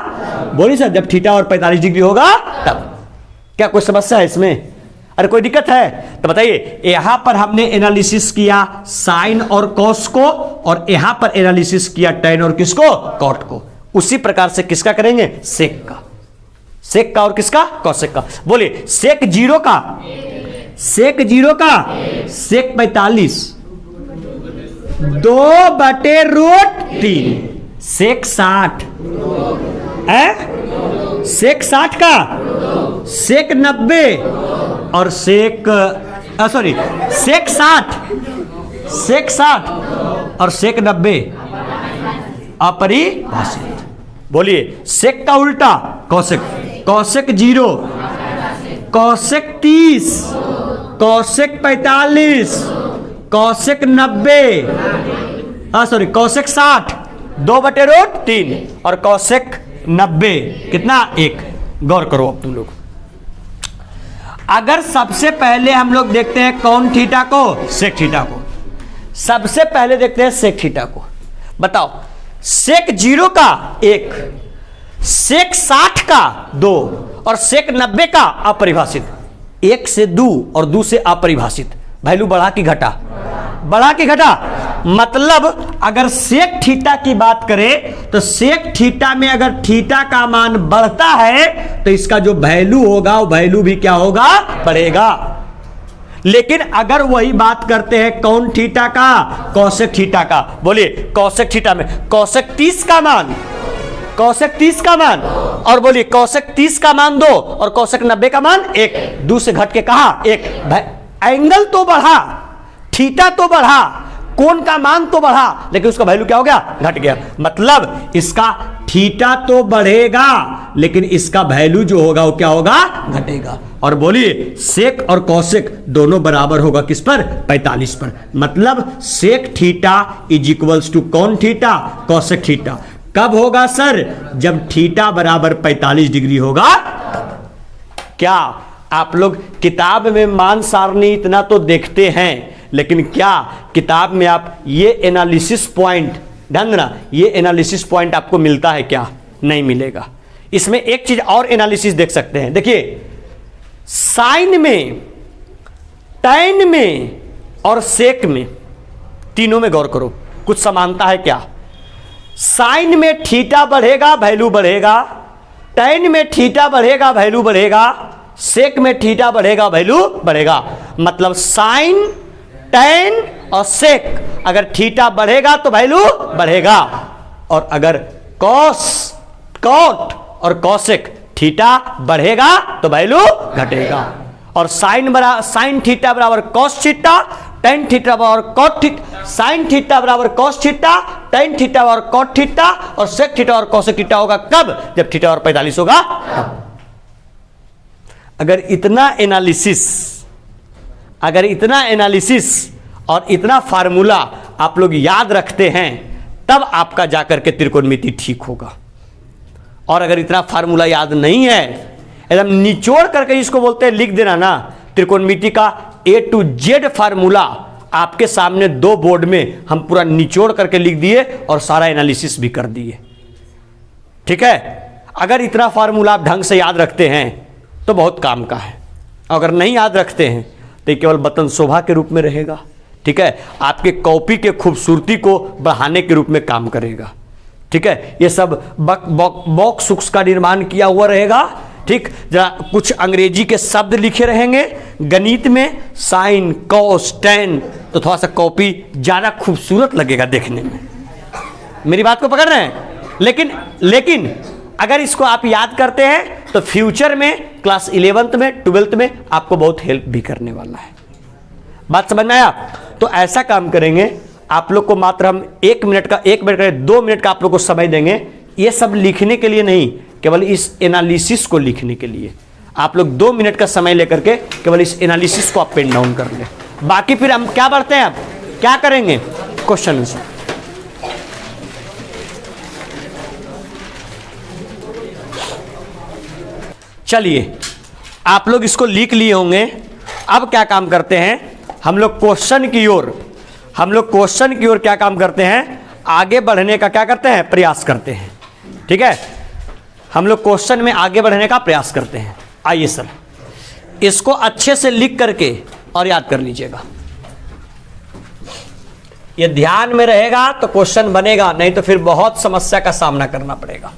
बोलिए सर जब थीटा और 45 डिग्री होगा तब। क्या कोई समस्या है इसमें? अरे कोई दिक्कत है तो बताइए। यहां पर हमने एनालिसिस किया साइन और कॉस को, और यहां पर एनालिसिस किया टेन और किसको? कॉट को। उसी प्रकार से किसका करेंगे? सेक का। सेक का और किसका? कॉसेक का। बोलिए सेक 0 का, सेक 0 का, सेक 45, 2/√3, सेक 60 है, सेक 60 का, सेक 90 और सेक सेक 60, सेक 60 और सेक 90 अपरिभाषित। बोलिए सेक का उल्टा कौशिक, कौशिक 0, कौशिक 30, कौशिक 45, कौशिक 90, कौशिक 60 2/√3 और कौशिक 90 कितना 1। गौर करो अब तुम लोग, अगर सबसे पहले हम लोग देखते हैं कौन थीटा को, सेक थीटा को। सबसे पहले देखते हैं सेक थीटा को। बताओ, सेक 0 का 1, सेक 60 का 2 और सेक 90 का अपरिभाषित। 1 से 2 और 2 से अपरिभाषित। वैल्यू बढ़ा कि घटा? बढ़ा कि घटा? मतलब अगर सेक थीटा की बात करें तो सेक थीटा में अगर थीटा का मान बढ़ता है तो इसका जो वैल्यू होगा वो वैल्यू भी क्या होगा? बढ़ेगा। लेकिन अगर वही बात करते हैं कौन थीटा का, कौशिक थीटा का, बोलिए कौशिक थीटा में कौशिक 30 का मान, कौशिक 30 का मान, और बोलिए कौशिक 30 का मान 2 और कौशिक 90 का मान 1। 2 से घट के कहा 1। एंगल तो बढ़ा, थीटा तो बढ़ा, कोण का मान तो बढ़ा, लेकिन उसका वैल्यू क्या हो गया? घट गया। मतलब इसका थीटा तो बढ़ेगा लेकिन इसका वैल्यू जो होगा वो क्या होगा? घटेगा। और बोलिए सेक और कौशिक दोनों बराबर होगा किस पर? 45 पर। मतलब sec theta is equals to कौन थीटा? Cosec theta. कब होगा सर? जब थीटा बराबर 45 डिग्री होगा। क्या आप लोग किताब में मान सारणी इतना तो देखते हैं, लेकिन क्या किताब में आप ये एनालिसिस पॉइंट, ध्यान देना, ये एनालिसिस पॉइंट आपको मिलता है क्या? नहीं मिलेगा। इसमें एक चीज और एनालिसिस देख सकते हैं। देखिए साइन में, टैन में और सेक में, तीनों में गौर करो, कुछ समानता है क्या? साइन में थीटा बढ़ेगा वैल्यू बढ़ेगा, टैन में थीटा बढ़ेगा वैल्यू बढ़ेगा, सेक में थीटा बढ़ेगा वैल्यू बढ़ेगा। मतलब साइन, टैन और सेक, अगर थीटा बढ़ेगा तो वैल्यू बढ़ेगा, और अगर कॉस, कॉट और कॉसेक थीटा बढ़ेगा तो वैल्यू घटेगा। और साइन थीटा बराबर कॉस थीटा, टैन थीटा बराबर कॉट थीटा, साइन थीटा बराबर कॉस थीटा, टैन थीटा बराबर कॉट थीटा और सेक थीटा और कॉसेक थीटा होगा कब? जब थीटा और 45 होगा। अगर इतना एनालिसिस और इतना फार्मूला आप लोग याद रखते हैं तब आपका जाकर के त्रिकोणमिति ठीक होगा। और अगर इतना फार्मूला याद नहीं है, एकदम निचोड़ करके इसको बोलते हैं लिख देना ना, त्रिकोणमिति का A to Z फार्मूला आपके सामने 2 बोर्ड में हम पूरा निचोड़ करके लिख दिए और सारा एनालिसिस भी कर दिए। ठीक है, अगर इतना फार्मूला आप ढंग से याद रखते हैं तो बहुत काम का है। अगर नहीं याद रखते हैं तो केवल बतन शोभा के रूप में रहेगा। ठीक है, आपके कॉपी के खूबसूरती को बढ़ाने के रूप में काम करेगा। ठीक है, ये सब बॉक्स सुक्स का निर्माण किया हुआ रहेगा। ठीक, जरा कुछ अंग्रेजी के शब्द लिखे रहेंगे, गणित में साइन, कॉस, टैन, तो थोड़ा सा कॉपी ज़्यादा खूबसूरत लगेगा देखने में। मेरी बात को पकड़ रहे हैं? लेकिन अगर इसको आप याद करते हैं तो फ्यूचर में क्लास 11th में 12th में आपको बहुत हेल्प भी करने वाला है। बात समझ में आया? तो ऐसा काम करेंगे, आप लोग को मात्र हम 1 मिनट का 2 मिनट का आप लोग को समय देंगे, ये सब लिखने के लिए नहीं, केवल इस एनालिसिस को लिखने के लिए। आप लोग 2 मिनट का समय लेकर के केवल इस एनालिसिस को आप पेन डाउन कर लें। बाकी फिर हम क्या बढ़ते हैं, अब क्या करेंगे? Question answer. चलिए, आप लोग इसको लिख लिए होंगे। अब क्या काम करते हैं हम लोग? क्वेश्चन की ओर क्या काम करते हैं? आगे बढ़ने का क्या करते हैं? प्रयास करते हैं। ठीक है, हम लोग क्वेश्चन में आगे बढ़ने का प्रयास करते हैं। आइए सर, इसको अच्छे से लिख करके और याद कर लीजिएगा। ये ध्यान में रहेगा तो क्वेश्चन बनेगा, नहीं तो फिर बहुत समस्या का सामना करना पड़ेगा।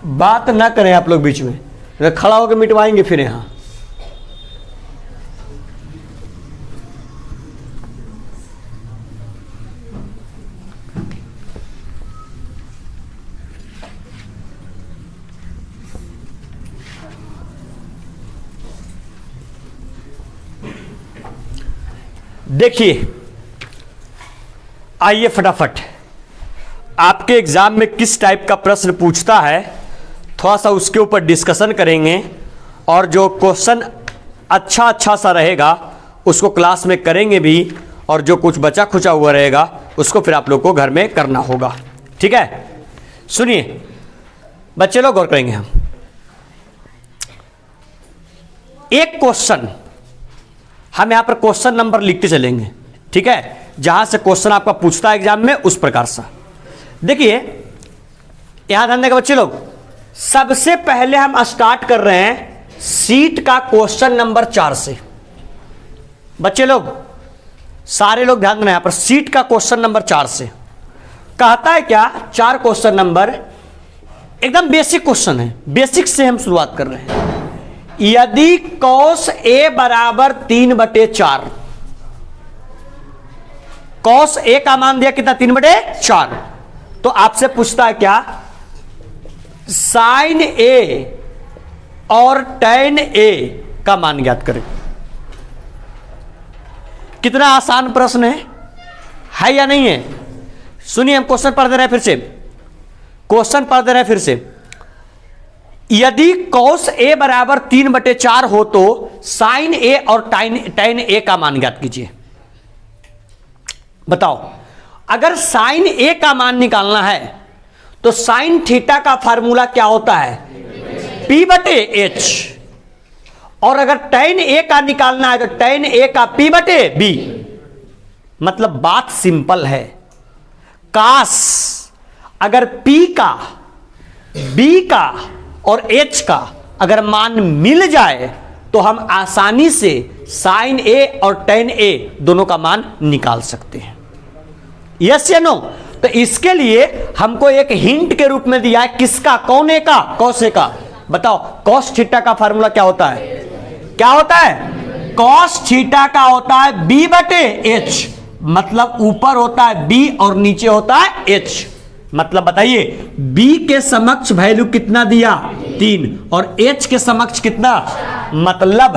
बात ना करें आप लोग बीच में, खड़ा होकर मिटवाएंगे फिर यहां। देखिए, आइए फटाफट आपके एग्जाम में किस टाइप का प्रश्न पूछता है, थोड़ा सा उसके ऊपर डिस्कशन करेंगे, और जो क्वेश्चन अच्छा सा रहेगा उसको क्लास में करेंगे भी, और जो कुछ बचा खुचा हुआ रहेगा उसको फिर आप लोग को घर में करना होगा। ठीक है, सुनिए बच्चे लोग, गौर करेंगे हम। एक क्वेश्चन हम यहां पर क्वेश्चन नंबर लिखते चलेंगे, ठीक है, जहां से क्वेश्चन आपका पूछता है एग्जाम में उस प्रकार से। देखिए यहां ध्यान देगा बच्चे लोग, सबसे पहले हम स्टार्ट कर रहे हैं सीट का क्वेश्चन नंबर 4 से। बच्चे लोग सारे लोग ध्यान देना, यहां पर सीट का क्वेश्चन नंबर 4 से कहता है क्या, 4 क्वेश्चन नंबर एकदम बेसिक क्वेश्चन है, बेसिक से हम शुरुआत कर रहे हैं। यदि कॉस ए बराबर 3/4, कॉस ए का मान दिया कितना, 3/4, तो आपसे पूछता है क्या, साइन ए और टैन ए का मान ज्ञात करें। कितना आसान प्रश्न है या नहीं है? सुनिए हम क्वेश्चन पढ़ दे रहे हैं फिर से, क्वेश्चन पढ़ दे रहे हैं फिर से। यदि कॉस ए बराबर 3/4 हो तो साइन ए और टैन ए का मान ज्ञात कीजिए। बताओ, अगर साइन ए का मान निकालना है तो साइन थीटा का फार्मूला क्या होता है, P/H, और अगर टैन ए का निकालना है तो टैन ए का P/B। मतलब बात सिंपल है, काश अगर P का, B का और H का अगर मान मिल जाए तो हम आसानी से साइन ए और टैन ए दोनों का मान निकाल सकते हैं। यस या नो? तो इसके लिए हमको एक हिंट के रूप में दिया है, किसका, कौन ए का, कॉस ए का। बताओ कॉस थीटा का फार्मूला क्या होता है, क्या होता है, कॉस थीटा का होता है B/H, मतलब ऊपर होता है B और नीचे होता है H। मतलब बताइए B के समक्ष वैल्यू कितना दिया, 3, और H के समक्ष कितना, मतलब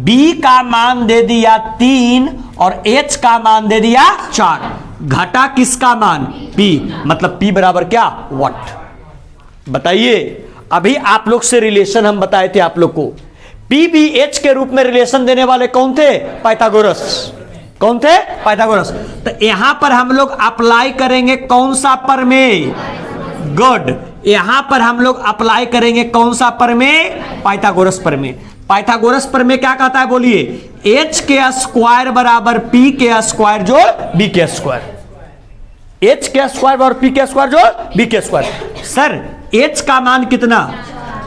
B का मान दे दिया 3 और H का मान दे दिया 4, घटा किसका मान, P, मतलब P बराबर क्या, व्हाट। बताइए, अभी आप लोग से रिलेशन हम बताए थे आप लोग को, PBH के रूप में रिलेशन देने वाले कौन थे, पाइथागोरस। कौन थे, पाइथागोरस। तो यहां पर हम लोग अप्लाई करेंगे कौन सा प्रमेय, गुड, यहां पर हम लोग अप्लाई करेंगे कौन सा प्रमेय, पाइथागोरस प्रमेय। पाइथागोरस प्रमेय क्या कहता है बोलिए, H के स्क्वायर बराबर P के स्क्वायर जोड़ B के स्क्वायर, H के स्क्वायर और P के स्क्वायर जोड़ B के स्क्वायर। सर H का मान कितना,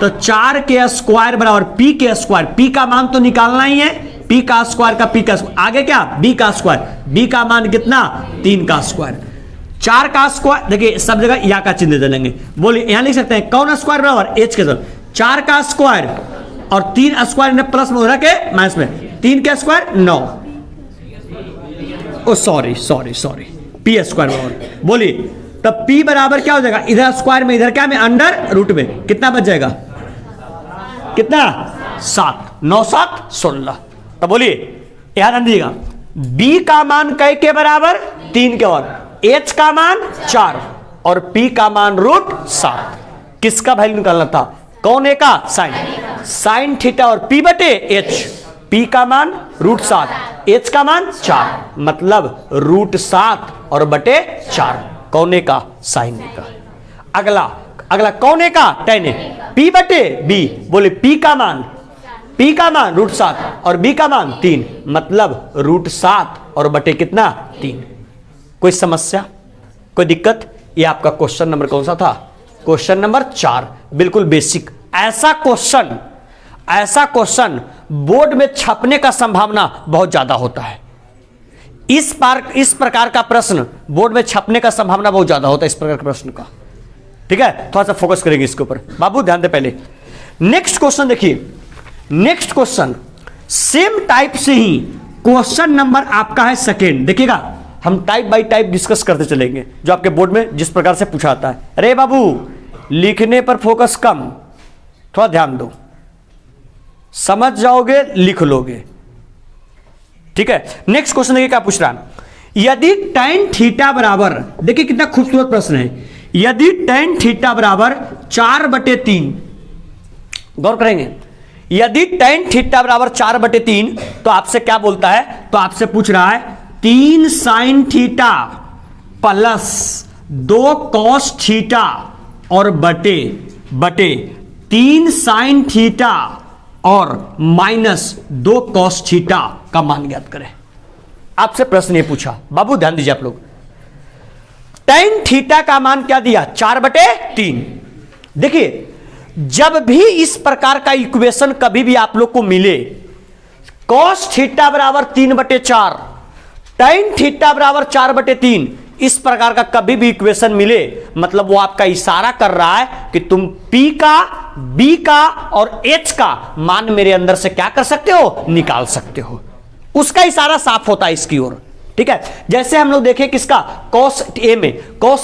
तो 4 के स्क्वायर बराबर P के स्क्वायर, P का मान तो निकालना ही है, P का स्क्वायर का P का स्क्वायर, आगे क्या, B का स्क्वायर, B का मान कितना, 3 का स्क्वायर, 4 का स्क्वायर, देखिए सब जगह या का चिन्ह दे देंगे, बोलिए यहां लिख सकते हैं कौन स्क्वायर बराबर, H के स्क्वायर, 4 का स्क्वायर और 3 स्क्वायर ने प्लस में हो रहा के माइनस में, 3 के स्क्वायर 9, ओ सॉरी P स्क्वायर बराबर, बोलिए तब P बराबर क्या हो जाएगा, इधर स्क्वायर में इधर क्या में अंडर रूट में, कितना बच जाएगा, कितना, 7, 9 7 16। तो बोलिए याद रखिएगा, B का मान कै के बराबर, 3 के, और H का मान 4 और P का मान √7। किसका वैल्यू निकालना था, कौन ए का, साइन थीटा और P/H, P का मान √7, H का मान 4, मतलब √7 और बटे 4, कौन ए का, साइन ए का। अगला कौन ए का, टैन ए, P/B, बोले P का मान √7 और B का मान 3, मतलब √7 और बटे कितना, 3। कोई समस्या, कोई दिक्कत? ये आपका क्वेश्चन नंबर कौन सा था, क्वेश्चन नंबर 4, बिल्कुल बेसिक। ऐसा क्वेश्चन बोर्ड में छपने का संभावना बहुत ज्यादा होता है। इस प्रकार का प्रश्न बोर्ड में छपने का संभावना बहुत ज्यादा होता है, इस प्रकार के प्रश्न का। ठीक है, थोड़ा सा फोकस करेंगे इसके ऊपर। बाबू ध्यान दे पहले, नेक्स्ट क्वेश्चन देखिए, नेक्स्ट क्वेश्चन सेम टाइप से ही क्वेश्चन नंबर आपका है सेकेंड। देखिएगा हम टाइप बाय टाइप डिस्कस करते चलेंगे, जो आपके बोर्ड में जिस प्रकार से पूछा आता है। अरे बाबू लिखने पर फोकस कम, थोड़ा ध्यान दो, समझ जाओगे लिख लोगे। ठीक है, नेक्स्ट क्वेश्चन देखिए क्या पूछ रहा है। यदि tan थीटा बराबर, देखिए कितना खूबसूरत प्रश्न है, यदि tan थीटा बराबर 4/3, गौर करेंगे, यदि tan थीटा बराबर 4/3, तो आपसे क्या बोलता है, तो आपसे पूछ रहा है 3 sin theta plus 2 cos theta और बटे 3 sin थीटा और माइनस 2 cos थीटा का मान ज्ञात करें। आपसे प्रश्न ये पूछा, बाबू ध्यान दीजिए आप लोग, tan थीटा का मान क्या दिया, 4/3। देखिए जब भी इस प्रकार का इक्वेशन कभी भी आप लोग को मिले, cos थीटा बराबर 3/4, tan थीटा बराबर 4/3, इस प्रकार का कभी भी इक्वेशन मिले, मतलब वो आपका इशारा कर रहा है कि तुम P का, B का और H का मान मेरे अंदर से क्या कर सकते हो, निकाल सकते हो। उसका इशारा साफ होता है इसकी ओर, ठीक है। जैसे हम लोग देखें किसका, cos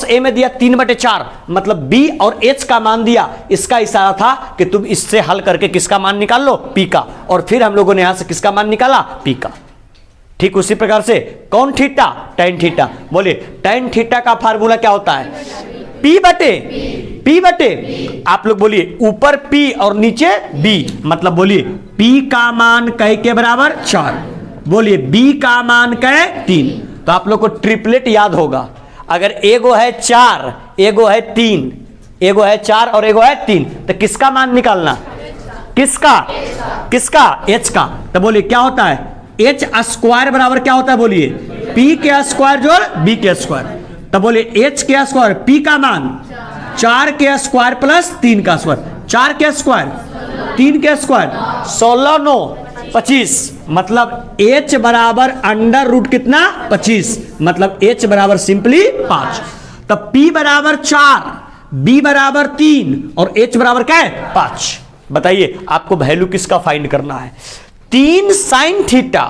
A में दिया 3/4, मतलब B और H का मान दिया, इसका इशारा था कि तुम इससे हल करके किसका मान निकाल लो, P का, और फिर हम लोगों ने यहां से किसका मान निकाला, P का। ठीक उसी प्रकार से कौन थीटा, tan थीटा, बोलिए tan थीटा का फार्मूला क्या होता है, P बटे, आप लोग बोलिए ऊपर P और नीचे B, मतलब बोलिए P का मान कै के बराबर 4, बोलिए B का मान कै 3। तो आप लोग को ट्रिपलेट याद होगा, अगर एगो है 4, एगो है 3, एगो है 4 और एगो है 3, तो किसका मान निकालना, किसका H का। तो बोलिए क्या होता है, H स्क्वायर बराबर क्या होता है, बोलिए P के स्क्वायर जोड़ B के स्क्वायर। तो बोलिए H के स्क्वायर, P का मान 4 के स्क्वायर प्लस 3 का स्क्वायर, 4 के स्क्वायर 3 के स्क्वायर 16 9 25, मतलब H बराबर अंडर रूट कितना 25, मतलब H बराबर सिंपली 5। तब P बराबर 4, B बराबर 3 और H बराबर क्या है 5। बताइए आपको वैल्यू किसका फाइंड करना है, 3 sin theta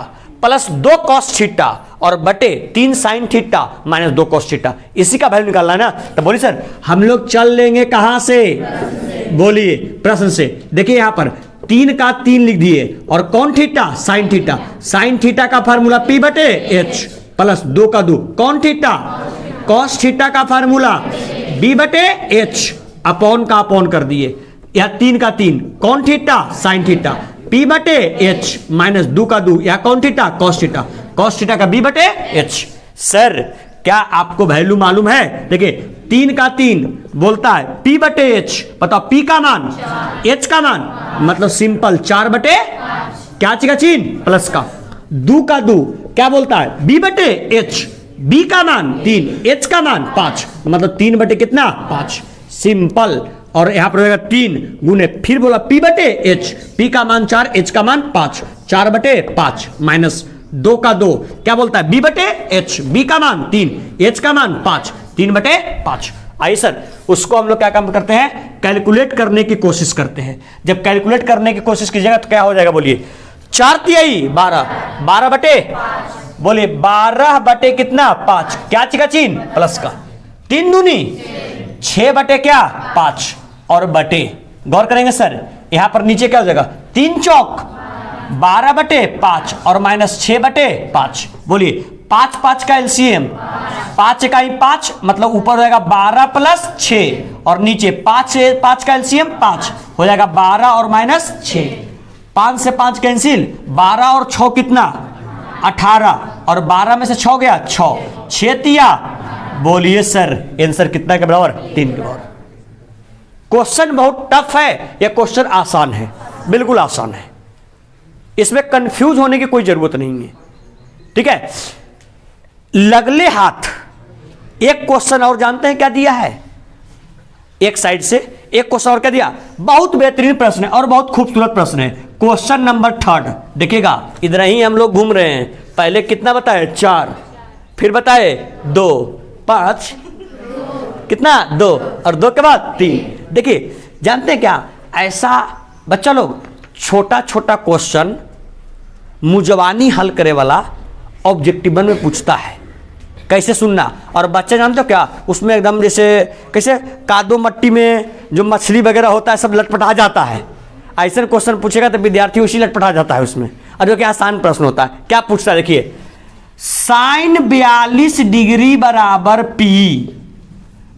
plus 2 cos theta और बटे 3 sin theta minus 2 cos theta, इसी का वैल्यू निकालना है ना। तो बोलिए सर हम लोग चल लेंगे कहां से, बोलिए प्रश्न से। देखिए यहां पर 3 का 3 लिख दिए और कौन थीटा, sin थीटा का फार्मूला P बटे H प्लस 2 का 2 कौन थीटा, cos थीटा का फार्मूला B बटे H अपॉन का अपॉन कर दिए, या 3 का 3 कौन थीटा, sin थीटा, P बटे H माइनस 2 का 2 या कौन थीटा, cos थीटा का B बटे H। सर क्या आपको वैल्यू मालूम है, देखिए 3 का 3 बोलता है P बटे H, बताओ P का मान, H का मान, मतलब सिंपल 4 बटे क्या चीज का चिन्ह प्लस का, 2 का 2 क्या बोलता है B बटे H, B का मान 3, H का मान 5, मतलब 3 बटे कितना 5, सिंपल। और यहां पर रहेगा 3 गुने, फिर बोला P बटे H, P का मान 4, H का मान 5, 4 बटे 5 माइनस 2 का 2 क्या बोलता है B बटे H, B का मान 3, H का मान 5, 3 बटे 5। आइए सर उसको हम लोग क्या काम करते हैं, कैलकुलेट करने की कोशिश करते हैं। जब कैलकुलेट करने की कोशिश कीजिएगा तो क्या हो जाएगा, बोलिए 4 तिहाई 12, 12 बटे, बोलिए 12 बटे कितना 5, क्या चीज का चिन्ह प्लस का, 3 दूनी 6 बटे क्या 5 और बटे, गौर करेंगे सर यहां पर नीचे क्या हो जाएगा, 3 चौक 12 बटे 5 और माइनस 6 बटे 5, बोलिए 5 5 का एलसीएम, 5 इकाई 5, मतलब ऊपर हो जाएगा 12 प्लस 6 और नीचे 5 का एलसीएम 5 हो जाएगा 12 और माइनस 6, 5 से 5 कैंसिल, 12 और 6 कितना 18 और 12 में से 6 गया 6 तिया, बोलिए सर आंसर कितना के बराबर 3 के बराबर। क्वेश्चन बहुत टफ है या क्वेश्चन आसान है, बिल्कुल आसान है, इसमें कंफ्यूज होने की कोई जरूरत नहीं है, ठीक है। लगले हाथ एक क्वेश्चन और जानते हैं क्या दिया है, एक साइड से एक क्वेश्चन और क्या दिया, बहुत बेहतरीन प्रश्न है और बहुत खूबसूरत प्रश्न है। क्वेश्चन नंबर 3 देखिएगा, इधर ही हम लोग घूम रहे हैं, पहले कितना बताए 4, फिर बताए 2 5 कितना 2 और 2 के बाद 3। देखिए जानते हैं क्या, ऐसा बच्चा लोग छोटा छोटा क्वेश्चन मुजवानी हल करे वाला ऑब्जेक्टिव में पूछता है, कैसे सुनना। और बच्चा जानते हो क्या, उसमें एकदम जैसे कैसे कादो मट्टी में जो मछली वगैरह होता है सब लटपटा जाता है, ऐसा क्वेश्चन पूछेगा तो विद्यार्थी उसी लटपटा जाता है उसमें। और जो क्या आसान प्रश्न होता है, क्या पूछता है देखिए, साइन 42 डिग्री बराबर पी।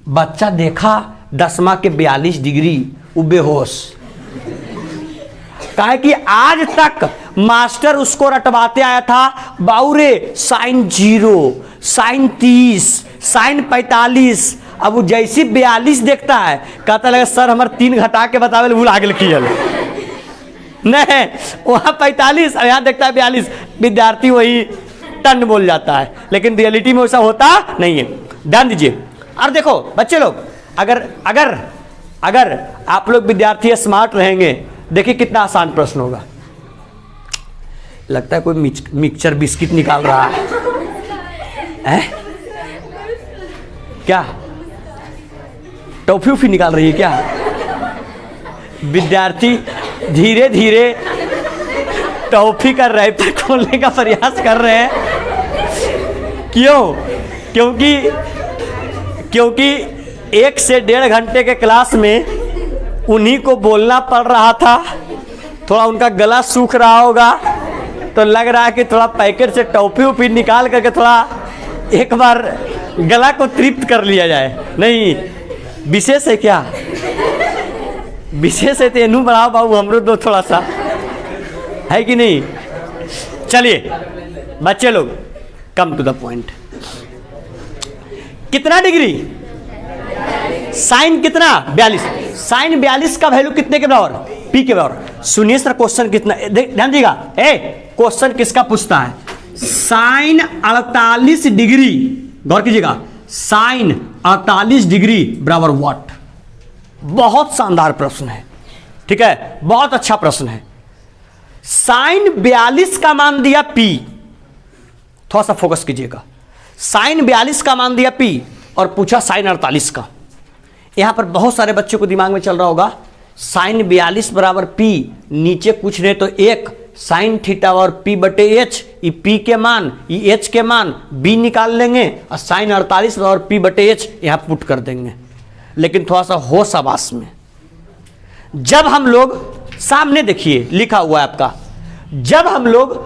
बच्चा देखा 10वां के 42 डिग्री, वो बेहोश। कहा कि आज तक मास्टर उसको रटवाते आया था, बाउरे साइन 0, साइन 30, साइन 45। अब वो जैसी 42 देखता है, कहता लगा सर हमारे 3 घटा के बतावे भूल आगे किया नहीं, वहां 45 और यहां देखता है 42। विद्यार्थी वही टन बोल जाता है, लेकिन रियलिटी में वैसा होता नहीं है। ध्यान दीजिए। और देखो बच्चे लोग, अगर अगर अगर आप लोग विद्यार्थी स्मार्ट रहेंगे, देखिए कितना आसान प्रश्न होगा। लगता है कोई मिक्सचर बिस्किट निकाल रहा है? क्या टॉफी उफी निकाल रही है क्या? विद्यार्थी धीरे धीरे टॉफी का रैपर खोलने का प्रयास कर रहे हैं। क्यों? क्योंकि 1 से 1.5 घंटे के क्लास में उन्हीं को बोलना पड़ रहा था, थोड़ा उनका गला सूख रहा होगा, तो लग रहा है कि थोड़ा पैकेट से टॉफी उफी निकाल करके थोड़ा एक बार गला को तृप्त कर लिया जाए। नहीं, विशेष है क्या? विशेष है तो एनू बढ़ाओ बाबू, हमरो दो थोड़ा सा, है कि नहीं? चलिए बच्चे लोग, कम टू द पॉइंट। कितना डिग्री? साइन कितना? 42। साइन 42 का वैल्यू कितने के बराबर? पी के बराबर। सुनिए सर क्वेश्चन कितना, ध्यान दीजिएगा। क्वेश्चन किसका पूछता है? साइन 48 डिग्री, गौर कीजिएगा, साइन 48 डिग्री बराबर व्हाट? बहुत शानदार प्रश्न है, ठीक है, बहुत अच्छा प्रश्न है। साइन 42 का मान दिया पी, थोड़ा सा फोकस कीजिएगा। साइन 42 का मान दिया पी और पूछा साइन 48 का। यहां पर बहुत सारे बच्चों को दिमाग में चल रहा होगा, साइन 42 बराबर पी, नीचे कुछ नहीं तो 1 साइन थीटा और पी बटे एच, ये पी के मान, ये एच के मान, बी निकाल लेंगे और साइन 48 बराबर पी बटे एच यहां पुट कर देंगे। लेकिन थोड़ा सा होश आवास में, जब हम लोग सामने देखिए लिखा हुआ है आपका, जब हम लोग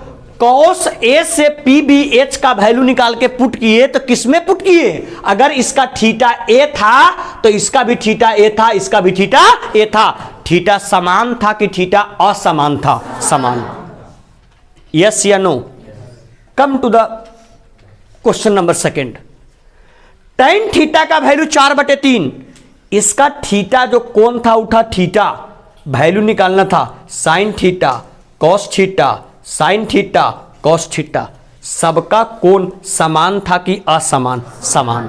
कॉस ए से पी बी एच का वैल्यू निकाल के पुट किए तो किसमें पुट किए? अगर इसका थीटा ए था तो इसका भी थीटा ए था, इसका भी थीटा ए था। थीटा समान था कि थीटा असमान था? समान। यस या no? Come to the question number 2। Tan theta का वैल्यू 4/3, इसका थीटा जो कोण था उठा थीटा, वैल्यू निकालना था sine theta cos theta, sine theta cos theta. सबका कोण समान था कि असमान? समान।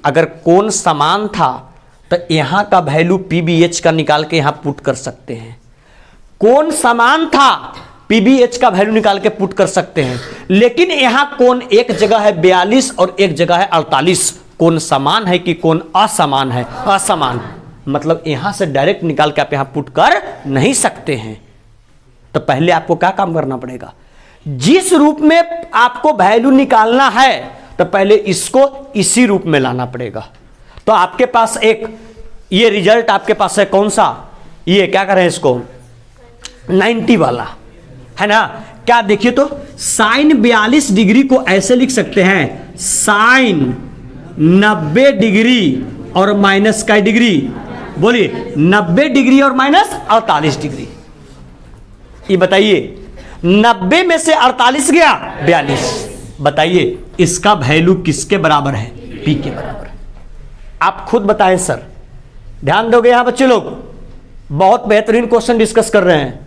अगर कोण समान था तो यहां का वैल्यू पीबीएच का निकाल के यहां पुट कर सकते हैं। कोण समान था, पीबीएच का वैल्यू निकाल के पुट कर सकते हैं। लेकिन यहां कोण एक जगह है 42 और एक जगह है 48। कोण समान है कि कोण असमान है? असमान। मतलब यहां से डायरेक्ट निकाल के आप यहां पुट कर नहीं सकते हैं। तो पहले आपको क्या काम करना पड़ेगा? जिस रूप में आपको वैल्यू निकालना है तो पहले इसको इसी रूप में लाना पड़ेगा। तो आपके पास एक ये रिजल्ट आपके पास है, कौन सा? ये क्या करें इसको 90 वाला, है ना? क्या देखिए तो साइन 42 डिग्री को ऐसे लिख सकते हैं, साइन 90 डिग्री और माइनस का डिग्री, बोलिए 90 डिग्री और माइनस 48 डिग्री। ये बताइए 90 में से 48 गया 42। बताइए इसका वैल्यू किसके बराबर है? पी के बराबर है। आप खुद बताएं सर, ध्यान दोगे यहां बच्चे लोग? बहुत बेहतरीन क्वेश्चन डिस्कस कर रहे हैं।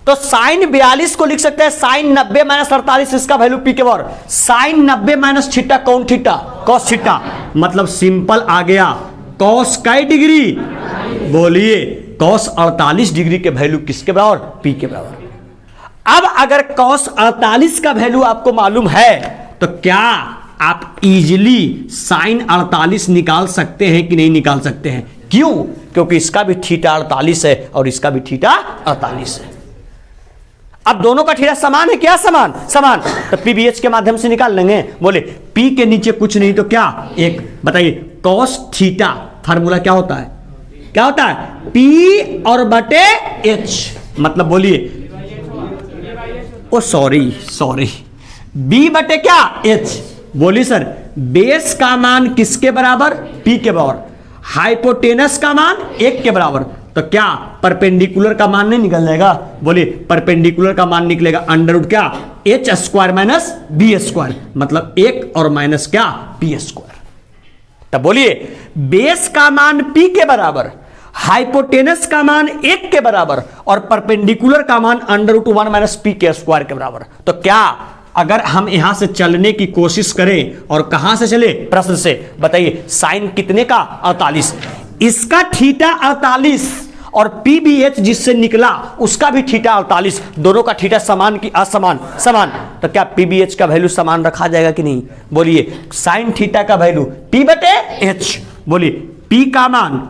तो साइन 42 को लिख सकते हैं साइन 90 माइनस 48, इसका वैल्यू पी के बराबर। साइन 90 माइनस थीटा कौन थीटा? Cos theta. मतलब सिंपल आ गया, कॉस का डिग्री, बोलिए कॉस 48 डिग्री के वैल्यू किसके बराबर? पी के बराबर। अब अगर cos 48 का वैल्यू आपको मालूम है तो क्या आप इजीली साइन 48 निकाल सकते हैं कि नहीं निकाल सकते हैं? क्यों? क्योंकि इसका भी थीटा 48 है और इसका भी थीटा 48 है। अब दोनों का थीटा समान है क्या? समान। समान तो पीबीएच के माध्यम से निकाल लेंगे। बोले पी के नीचे कुछ नहीं तो क्या? एक। बताइए cos थीटा फार्मूला क्या होता है? क्या होता है? पी और बटे एच। मतलब बोलिए ओ सॉरी बी बटे क्या एच। बोली सर बेस का मान किसके बराबर, पी के बराबर, हाइपोटेनस का मान 1 के बराबर, तो क्या परपेंडिकुलर का मान नहीं निकल जाएगा। बोलिए परपेंडिकुलर का मान निकलेगा अंडर रूट क्या H square minus B square, मतलब 1 और माइनस क्या पी स्क्वायर। तब बोलिए बेस का मान p के बराबर, हाइपोटेनस का मान 1 के बराबर और परपेंडिकुलर का मान अंडर रूट 1 माइनस पी के स्क्वायर के बराबर। तो क्या अगर हम यहां से चलने की कोशिश करें और कहां से चले, प्रश्न से बताइए, साइन कितने का 48, इसका थीटा 48 और पीबीएच जिससे निकला उसका भी थीटा 48, दोनों का थीटा समान की असमान, समान, तो क्या पीबीएच का वैल्यू समान रखा जाएगा कि नहीं। बोलिए साइन थीटा का वैल्यू पी बटे एच, बोलिए पी का मान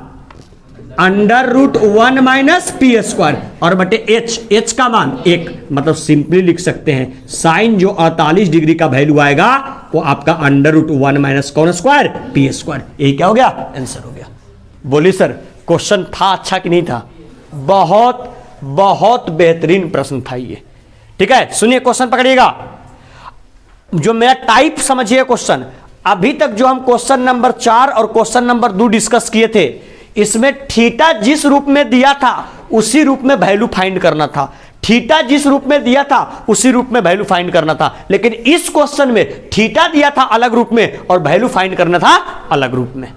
under root 1 minus P square और बटे एच का मान 1, मतलब सिंपली लिख सकते हैं साइन जो 48 डिग्री का वैल्यू आएगा वो आपका अंडर रूट 1 माइनस कौन स्क्वायर पी स्क्वायर। यही क्या हो गया, आंसर हो गया। बोलिए सर क्वेश्चन था अच्छा कि नहीं था, बहुत बहुत बेहतरीन प्रश्न था ये। ठीक है सुनिए क्वेश्चन पकड़िएगा, जो मेरा टाइप समझिए क्वेश्चन। अभी तक जो हम क्वेश्चन नंबर 4 और क्वेश्चन नंबर 2 डिस्कस किए थे, इसमें थीटा जिस रूप में दिया था उसी रूप में वैल्यू फाइंड करना था, थीटा जिस रूप में दिया था उसी रूप में वैल्यू फाइंड करना था। लेकिन इस क्वेश्चन में थीटा दिया था अलग रूप में और वैल्यू फाइंड करना था अलग रूप में।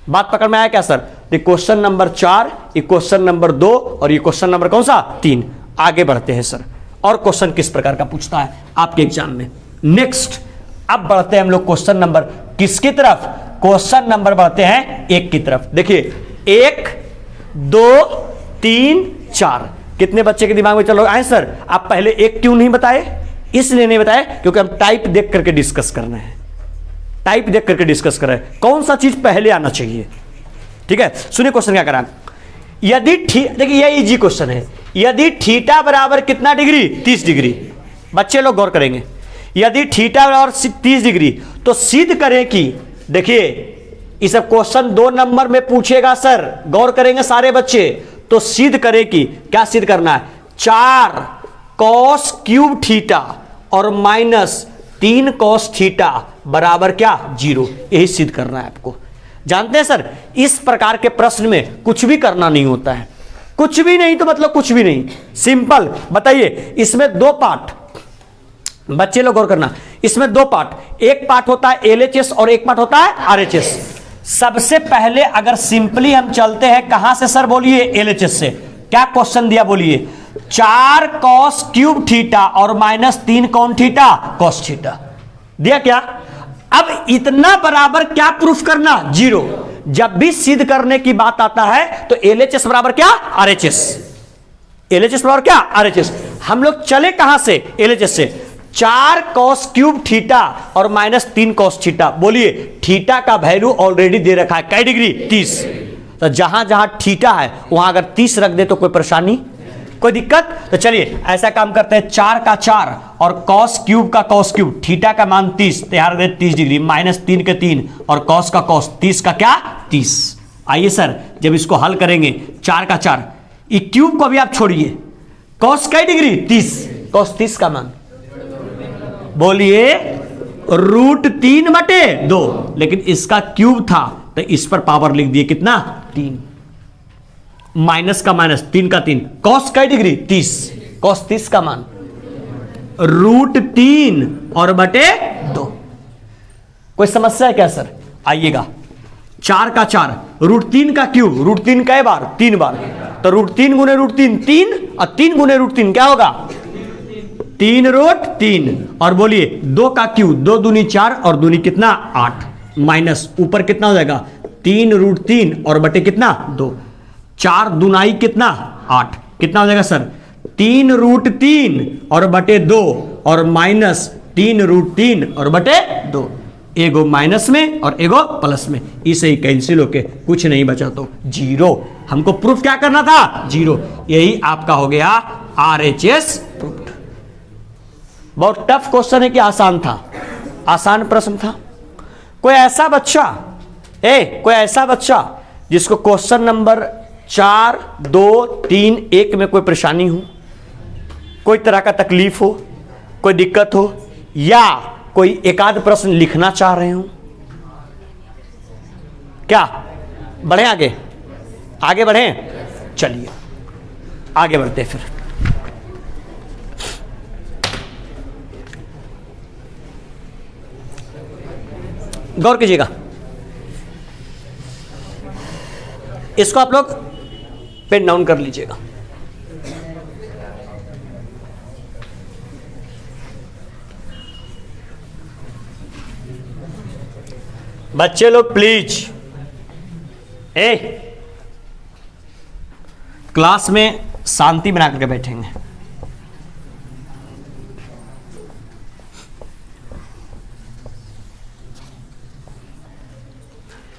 बात पकड़ में आया क्या सर। ये क्वेश्चन नंबर 4, ये क्वेश्चन नंबर 2 और ये क्वेश्चन नंबर कौन सा 3। आगे बढ़ते हैं सर, और क्वेश्चन किस प्रकार का पूछता है आपके एग्जाम में। नेक्स्ट अब बढ़ते हैं हम लोग क्वेश्चन नंबर किसकी तरफ, क्वेश्चन नंबर बढ़ते हैं 1 की तरफ। देखिए 1 2 3 4 कितने बच्चे के दिमाग में चलो आए सर। आप पहले 1 क्यों नहीं बताए, इसलिए नहीं बताए क्योंकि हम टाइप देख करके डिस्कस कर रहे हैं, टाइप देख करके डिस्कस कर रहे हैं कौन सा चीज पहले आना चाहिए। ठीक है सुनिए क्वेश्चन क्या करा, यदि देखिए ये इजी क्वेश्चन है, यदि थीटा बराबर कितना डिग्री 30 डिग्री, बच्चे लोग गौर करेंगे, यदि थीटा बराबर 30 डिग्री तो सिद्ध करें कि, देखिए इस क्वेश्चन 2 नंबर में पूछेगा सर, गौर करेंगे सारे बच्चे, तो सिद्ध करें कि क्या सिद्ध करना है, 4 कॉस क्यूब थीटा और माइनस 3 कॉस थीटा बराबर क्या 0, यही सिद्ध करना है आपको। जानते हैं सर इस प्रकार के प्रश्न में कुछ भी करना नहीं होता है, कुछ भी नहीं तो मतलब कुछ भी नहीं, सिंपल। बताइए इसमें 2 पार्ट, बच्चे लोग गौर करना, इसमें 2 पार्ट, एक पार्ट होता है एलएचएस और एक पार्ट होता है आरएचएस। सबसे पहले अगर सिंपली हम चलते हैं कहां से सर, बोलिए एलएचएस से। क्या क्वेश्चन दिया बोलिए, 4 कॉस क्यूब थीटा और माइनस 3 कौन थीटा कॉस थीटा दिया क्या। अब इतना बराबर क्या प्रूफ करना 0। जब भी सिद्ध करने की बात आता है तो एलएचएस बराबर क्या आरएचएस, एलएचएस बराबर क्या आरएचएस। हम लोग चले कहां से, एलएचएस से। 4 कॉस क्यूब थीटा और माइनस 3 कॉस थीटा, बोलिए थीटा का वैल्यू ऑलरेडी दे रखा है कै डिग्री 30, तो जहां जहां थीटा है वहां अगर 30 रख दे तो कोई परेशानी कोई दिक्कत। तो चलिए ऐसा काम करते हैं, 4 का 4 और कॉस क्यूब का कॉस क्यूब, थीटा का मान 30 तैयार दे 30 डिग्री, माइनस 3 के 3 और कॉस का कॉस 30 का क्या 30। आइए सर जब इसको हल करेंगे 4 का 4, ये क्यूब को भी आप छोड़िए, कॉस कै डिग्री 30, कॉस 30 का मान बोलिए √3 बटे 2, लेकिन इसका क्यूब था तो इस पर पावर लिख दिए कितना 3, माइनस का माइनस 3 का 3, कॉस कै डिग्री 30, कॉस 30 का मान √3 और बटे 2। कोई समस्या है क्या सर, आइएगा 4 का 4 √3 का क्यूब, √3 कै बार 3 बार, तो √3 गुने √3 3 और 3 गुने √3 क्या होगा 3√3 और बोलिए 2 का क्यूब 2 दूनी 4 और दूनी कितना 8, माइनस ऊपर कितना हो जाएगा 3√3 और बटे कितना 2, 4 दुनाई कितना 8, कितना हो जाएगा सर 3√3 और बटे 2 और माइनस 3√3 और बटे 2, एगो माइनस में और एगो प्लस में, इसे ही कैंसिल होके कुछ नहीं बचा तो 0। हमको प्रूफ क्या करना था 0, यही आपका हो गया आरएचएस प्रूफ। बहुत टफ क्वेश्चन है कि आसान था, आसान प्रश्न था। कोई ऐसा बच्चा कोई ऐसा बच्चा जिसको क्वेश्चन नंबर 4 2 3 1 में कोई परेशानी हो, कोई तरह का तकलीफ हो, कोई दिक्कत हो, या कोई एक आध प्रश्न लिखना चाह रहे हो? क्या बढ़े आगे? आगे बढ़े, चलिए आगे बढ़ते फिर। गौर कीजिएगा, इसको आप लोग पेन डाउन कर लीजिएगा। बच्चे लोग प्लीज क्लास में शांति बना करके बैठेंगे।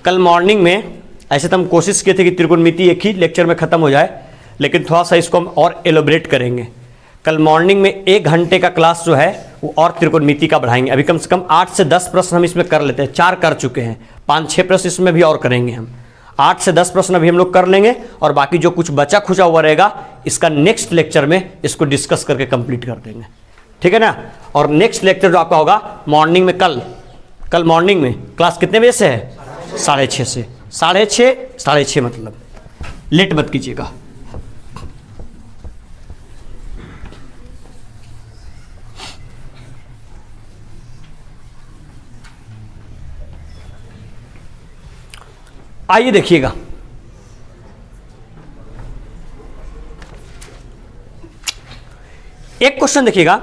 कल मॉर्निंग में ऐसे तो हम कोशिश किए थे कि त्रिकोणमिति एक ही लेक्चर में खत्म हो जाए, लेकिन थोड़ा सा इसको हम और एलोबरेट करेंगे। कल मॉर्निंग में 1 घंटे का क्लास जो है वो और त्रिकोणमिति का बढ़ाएंगे। अभी कम से कम 8 से 10 प्रश्न हम इसमें कर लेते हैं, 4 कर चुके हैं, 5-6 प्रश्न इसमें भी और करेंगे हम। 8 से 10 प्रश्न अभी हम लोग कर लेंगे, और बाकी जो कुछ बचा खुचा हुआ रहेगा इसका नेक्स्ट लेक्चर में इसको डिस्कस करके कंप्लीट कर देंगे, ठीक है ना। और नेक्स्ट लेक्चर जो आपका होगा मॉर्निंग में, कल मॉर्निंग में क्लास कितने बजे से है? 6:30 से 6:30 मतलब लेट मत कीजिएगा। आइए देखिएगा, एक क्वेश्चन देखिएगा,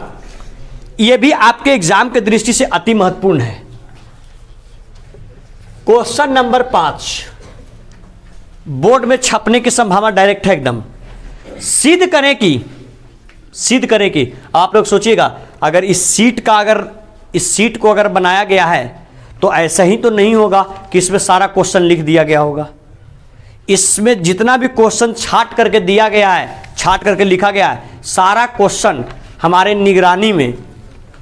यह भी आपके एग्जाम के दृष्टि से अति महत्वपूर्ण है। क्वेश्चन नंबर 5 बोर्ड में छपने की संभावना डायरेक्ट है एकदम। सिद्ध करें कि आप लोग सोचिएगा, अगर इस सीट को अगर बनाया गया है तो ऐसा ही तो नहीं होगा कि इसमें सारा क्वेश्चन लिख दिया गया होगा। इसमें जितना भी क्वेश्चन छांट करके दिया गया है, छांट करके लिखा गया है, सारा क्वेश्चन हमारे निगरानी में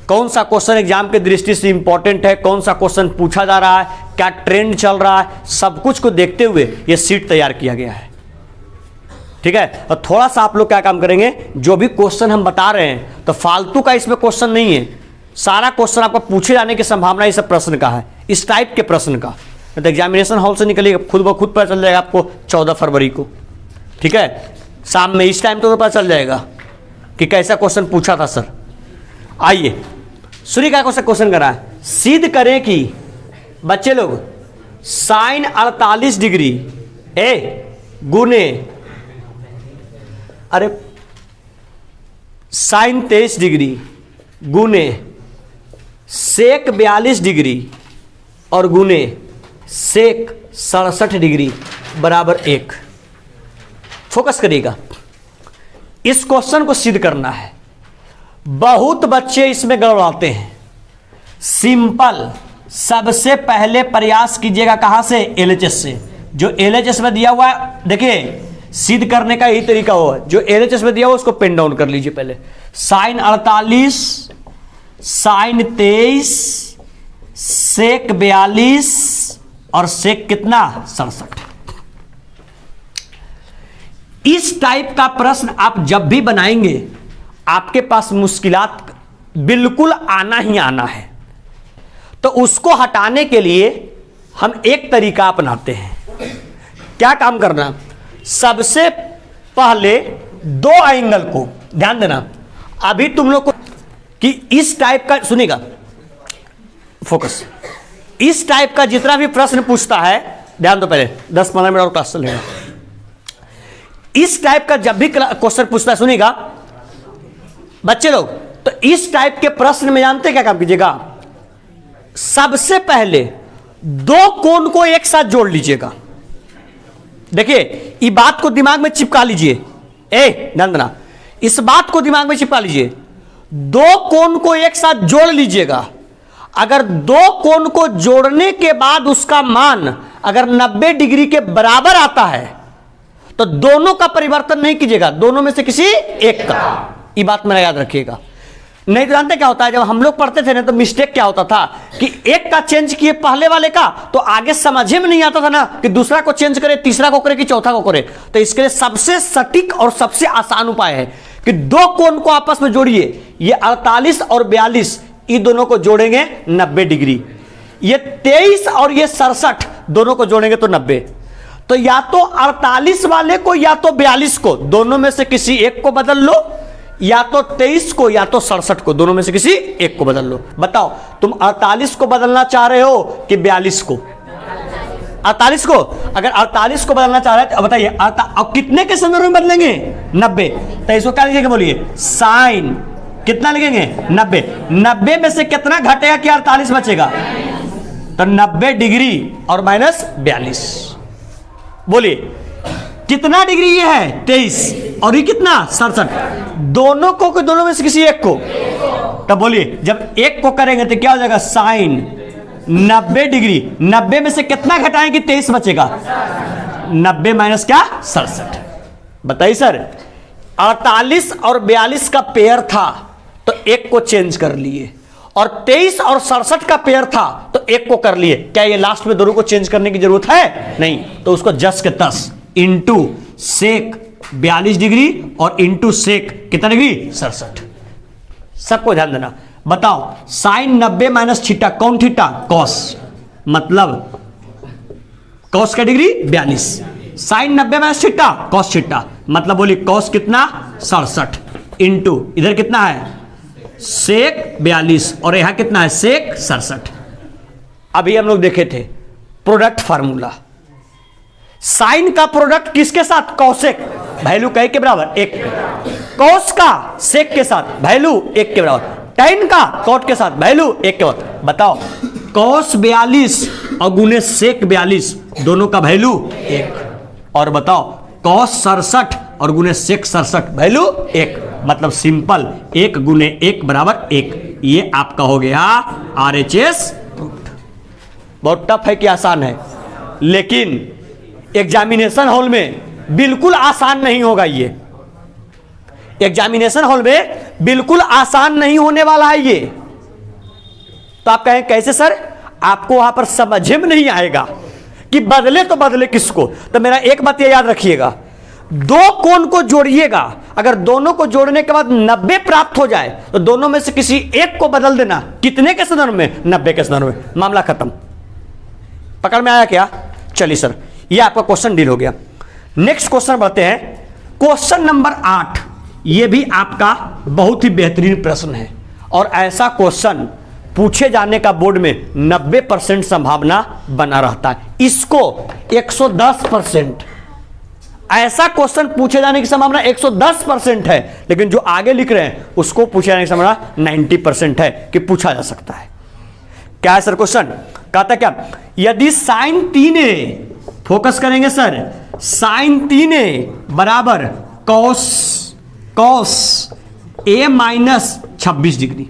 कौन सा क्वेश्चन एग्जाम के दृष्टि से इंपॉर्टेंट है, कौन सा क्वेश्चन पूछा जा रहा है, क्या ट्रेंड चल रहा है, सब कुछ को देखते हुए यह सीट तैयार किया गया है, ठीक है। और थोड़ा सा आप लोग क्या काम करेंगे, जो भी क्वेश्चन हम बता रहे हैं तो फालतू का इसमें क्वेश्चन नहीं है, सारा क्वेश्चन आपको पूछे जाने की संभावना इस प्रश्न का है, इस टाइप के प्रश्न का। तो एग्जामिनेशन हॉल से निकलिएगा, खुद ब खुद पता चल जाएगा आपको 14 फरवरी को, ठीक है, शाम में इस टाइम तो पता चल जाएगा कि कैसा क्वेश्चन पूछा था सर। आइए सुनिए क्या क्वेश्चन कर रहा है। सिद्ध करें कि बच्चे लोग साइन 48 डिग्री गुने साइन 23 डिग्री गुने सेक 42 डिग्री और गुने सेक 67 डिग्री बराबर 1। फोकस करिएगा, इस क्वेश्चन को सिद्ध करना है। बहुत बच्चे इसमें गड़बड़ाते हैं। सिंपल, सबसे पहले प्रयास कीजिएगा कहां से? एलएचएस से। जो एलएचएस में दिया हुआ है, देखिए सिद्ध करने का यही तरीका हो, जो एलएचएस में दिया हुआ उसको पेन डाउन कर लीजिए पहले। साइन 48, साइन 23, सेक 42 और सेक कितना? 67। इस टाइप का प्रश्न आप जब भी बनाएंगे आपके पास मुश्किलात बिल्कुल आना ही आना है। तो उसको हटाने के लिए हम एक तरीका अपनाते हैं। क्या काम करना? सबसे पहले 2 एंगल को ध्यान देना। अभी तुम लोग को कि इस टाइप का, सुनिएगा फोकस, इस टाइप का जितना भी प्रश्न पूछता है, ध्यान दो, पहले 10-15 मिनट और क्लास चलेगा। इस टाइप का जब भी क्वेश्चन पूछता है, सुनिएगा बच्चे लोग, तो इस टाइप के प्रश्न में जानते क्या काम कीजिएगा? सबसे पहले 2 कोण को एक साथ जोड़ लीजिएगा। देखिए ये बात को दिमाग में चिपका लीजिए, ध्यान देना, इस बात को दिमाग में चिपका लीजिए। 2 कोण को एक साथ जोड़ लीजिएगा। अगर 2 कोण को जोड़ने के बाद उसका मान अगर 90 डिग्री के बराबर आता है तो दोनों का परिवर्तन नहीं कीजिएगा, दोनों में से किसी एक का। ये बात मेरा याद रखिएगा। नहीं तो जानते क्या होता है, जब हम लोग पढ़ते थे ना तो मिस्टेक क्या होता था कि एक का चेंज किए पहले वाले का, तो आगे समझ में नहीं आता था ना कि दूसरा को चेंज करे, तीसरा को करे कि चौथा को करे। तो इसके लिए सबसे सटीक और सबसे आसान उपाय है कि दो कोण को आपस में जोड़िए, ये 48 और 42, इन दोनों को जोड़ेंगे 90 डिग्री। ये 23 और ये 67 दोनों को जोड़ेंगे तो 90। तो या तो 48 वाले को या तो 42 को, दोनों में से किसी एक को बदल लो, या तो 23 को या तो 67 को, दोनों में से किसी एक को बदल लो। बताओ तुम 48 को बदलना चाह रहे हो कि 42 को? 48 को। अगर 48 को बदलना चाह रहे हैं तो बताइए अब कितने के संदर्भ में बदलेंगे? 90। तो इसको क्या लिखेंगे बोलिए? साइन कितना लिखेंगे? 90। 90 में से कितना घटेगा कि 48 बचेगा? तो 90 डिग्री और माइनस 42। बोलिए कितना डिग्री ये है? 23 और ये कितना? 67। दोनों को दोनों में से किसी एक को। तब बोलिए जब एक को करेंगे तो क्या हो जाएगा? Sign 90 degree. 90 में से कितना घटाएंगे? 23 बचेगा। 90 माइनस क्या? 67। बताइए सर 48 और 42 का पेयर था तो एक को चेंज कर लिए, और 23 और 67 का पेयर था तो एक को कर लिए। क्या ये लास्ट में दोनों को चेंज करने की जरूरत है? नहीं। तो उसको जस के तस इंटू सेक 42 डिग्री और इंटू सेक कितना डिग्री? 67। सबको ध्यान देना। बताओ साइन 90 माइनस थीटा, कौन थीटा? कॉस, मतलब कॉस का degree 42। Sine 90 minus theta, cos theta, मतलब बोली कॉस कितना? 67 इंटू इधर कितना है? सेक 42 और यहां कितना है? सेक 67। अभी हम लोग देखे थे प्रोडक्ट फार्मूला। साइन का प्रोडक्ट किसके साथ? कॉसेक, वैल्यू कई के बराबर 1। कॉस का सेक के साथ वैल्यू 1 के बराबर। टेन का कॉट के साथ वैल्यू 1 के बराबर। बताओ कॉस 42 और गुने सेक 42 दोनों का वैल्यू 1। और बताओ कॉस 67 और गुने सेक 67 वैल्यू 1। मतलब सिंपल 1 गुने 1 बराबर 1। ये आपका हो गया RHS प्रूव्ड। बहुत टफ है कि आसान है? लेकिन एग्जामिनेशन हॉल में बिल्कुल आसान नहीं होगा। ये एग्जामिनेशन हॉल में बिल्कुल आसान नहीं होने वाला है ये। तो आप कहें कैसे सर? आपको वहां पर समझ में नहीं आएगा कि बदले तो बदले किसको। तो मेरा एक बात ये याद रखिएगा, दो कोण को जोड़िएगा, अगर दोनों को जोड़ने के बाद 90 प्राप्त हो जाए तो दोनों में से किसी एक को बदल देना। कितने के संदर्भ में? 90 के संदर्भ में। मामला खत्म। पकड़ में आया क्या? चलिए सर ये आपका क्वेश्चन डील हो गया। नेक्स्ट क्वेश्चन बढ़ते हैं। Question number 8। यह भी आपका बहुत ही बेहतरीन प्रश्न है और ऐसा क्वेश्चन पूछे जाने का बोर्ड में 90% संभावना बना रहता है। इसको 110%, ऐसा क्वेश्चन पूछे जाने की संभावना 110% है, लेकिन जो आगे लिख रहे हैं उसको पूछे जाने की संभावना 90% है कि पूछा जा सकता है। क्या है सर क्वेश्चन? कहता क्या? यदि साइन 3a, फोकस करेंगे सर, साइन 3a बराबर cos a minus 26 degree.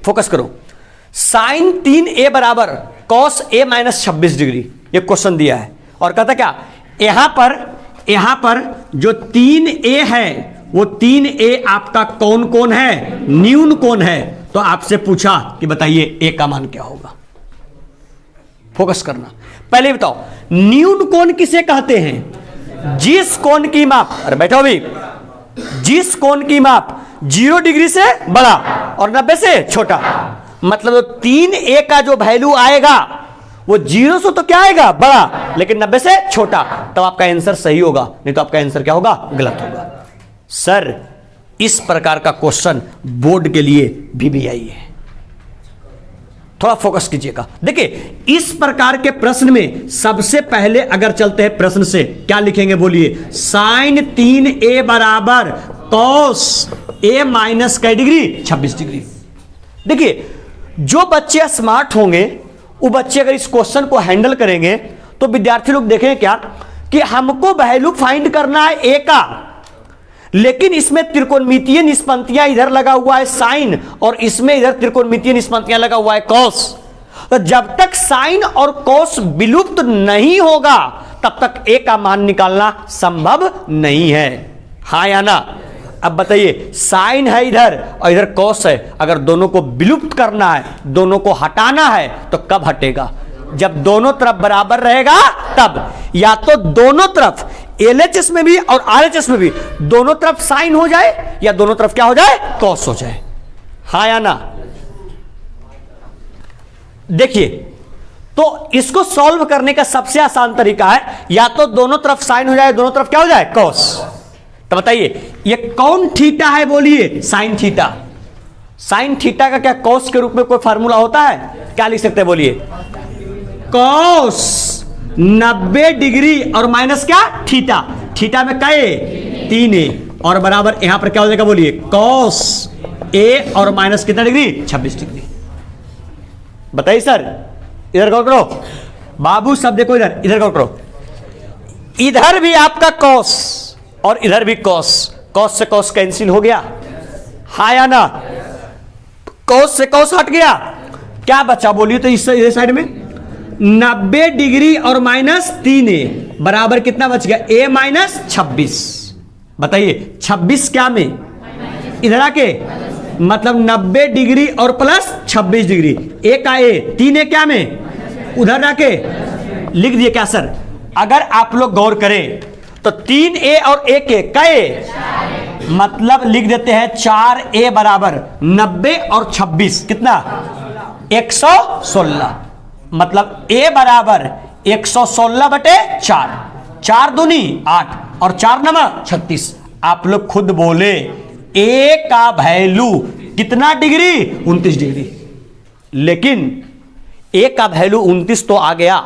Focus करो। साइन 3a बराबर कॉस a माइनस 26 डिग्री, ये क्वेश्चन दिया है। और कहता क्या? यहां पर जो 3a है वो 3a आपका कौन कौन है? न्यून कौन है। तो आपसे पूछा कि बताइए a का मान क्या होगा। फोकस करना। पहले बताओ न्यून कोण किसे कहते हैं? जिस कोण की माप, अरे बैठो अभी, जिस कोण की माप 0 डिग्री से बड़ा और 90 से छोटा। मतलब 3a का जो वैल्यू आएगा वो 0 से तो क्या आएगा? बड़ा, लेकिन 90 से छोटा। तब आपका आंसर सही होगा, नहीं तो आपका आंसर क्या होगा? गलत होगा। सर इस प्रकार का क्वेश्चन बोर्ड के लिए भी आई है, थोड़ा फोकस कीजिएगा। देखिए इस प्रकार के प्रश्न में सबसे पहले अगर चलते हैं प्रश्न से, क्या लिखेंगे बोलिए? साइन 3a बराबर कॉस a माइनस कै डिग्री? 26 डिग्री। देखिए जो बच्चे स्मार्ट होंगे वो बच्चे अगर इस क्वेश्चन को हैंडल करेंगे तो विद्यार्थी लोग देखेंगे क्या कि हमको वैल्यू फाइंड करना है a का, लेकिन इसमें त्रिकोणमितीय निष्पत्तियां इधर लगा हुआ है साइन और इसमें इधर त्रिकोणमितीय निष्पत्तियां लगा हुआ है कॉस। तो जब तक साइन और कॉस विलुप्त नहीं होगा तब तक a का मान निकालना संभव नहीं है। हाँ या ना? अब बताइए साइन है इधर और इधर कॉस है, अगर दोनों को विलुप्त करना है, दोनों को हटाना है तो कब हटेगा? जब दोनों तरफ बराबर रहेगा तब। या तो दोनों तरफ LHS में भी और RHS में भी दोनों तरफ साइन हो जाए या दोनों तरफ क्या हो जाए, कॉस हो जाए, हाँ या ना। देखिए, तो इसको सॉल्व करने का सबसे आसान तरीका है या तो दोनों तरफ साइन हो जाए, दोनों तरफ क्या हो जाए, कॉस। तो बताइए ये कौन थीटा है, बोलिए साइन थीटा। साइन थीटा का क्या कॉस के रूप में कोई फार्मूला होता है, क्या लिख सकते हैं, बोलिए कॉस 90 डिग्री और माइनस क्या, थीटा। थीटा में क्या है, 3a और बराबर यहां पर क्या हो जाएगा, बोलिए कॉस a और माइनस कितना डिग्री, 26 डिग्री। बताइए सर, इधर गौर करो बाबू, सब देखो इधर, इधर गौर करो। इधर भी आपका कॉस और इधर भी कॉस, कॉस से कॉस कैंसिल हो गया, हाँ या ना। कॉस से कॉस हट गया, क्या बचा बोलिए, तो इस साइड में 90 डिग्री और माइनस 3a बराबर कितना बच गया, a माइनस 26। बताइए 26 क्या में, इधर आके मतलब 90 डिग्री और प्लस 26 डिग्री, a का a, 3a क्या में, उधर आके लिख दिए क्या सर। अगर आप लोग गौर करें तो 3a और a के कए, मतलब लिख देते हैं 4a बराबर 90 और 26 कितना, 116। मतलब a बराबर 116 बटे 4, 4 दूनी 8 और 4 नमक 36। आप लोग खुद बोले a का वैल्यू कितना डिग्री, 29 डिग्री। लेकिन a का वैल्यू 29 तो आ गया,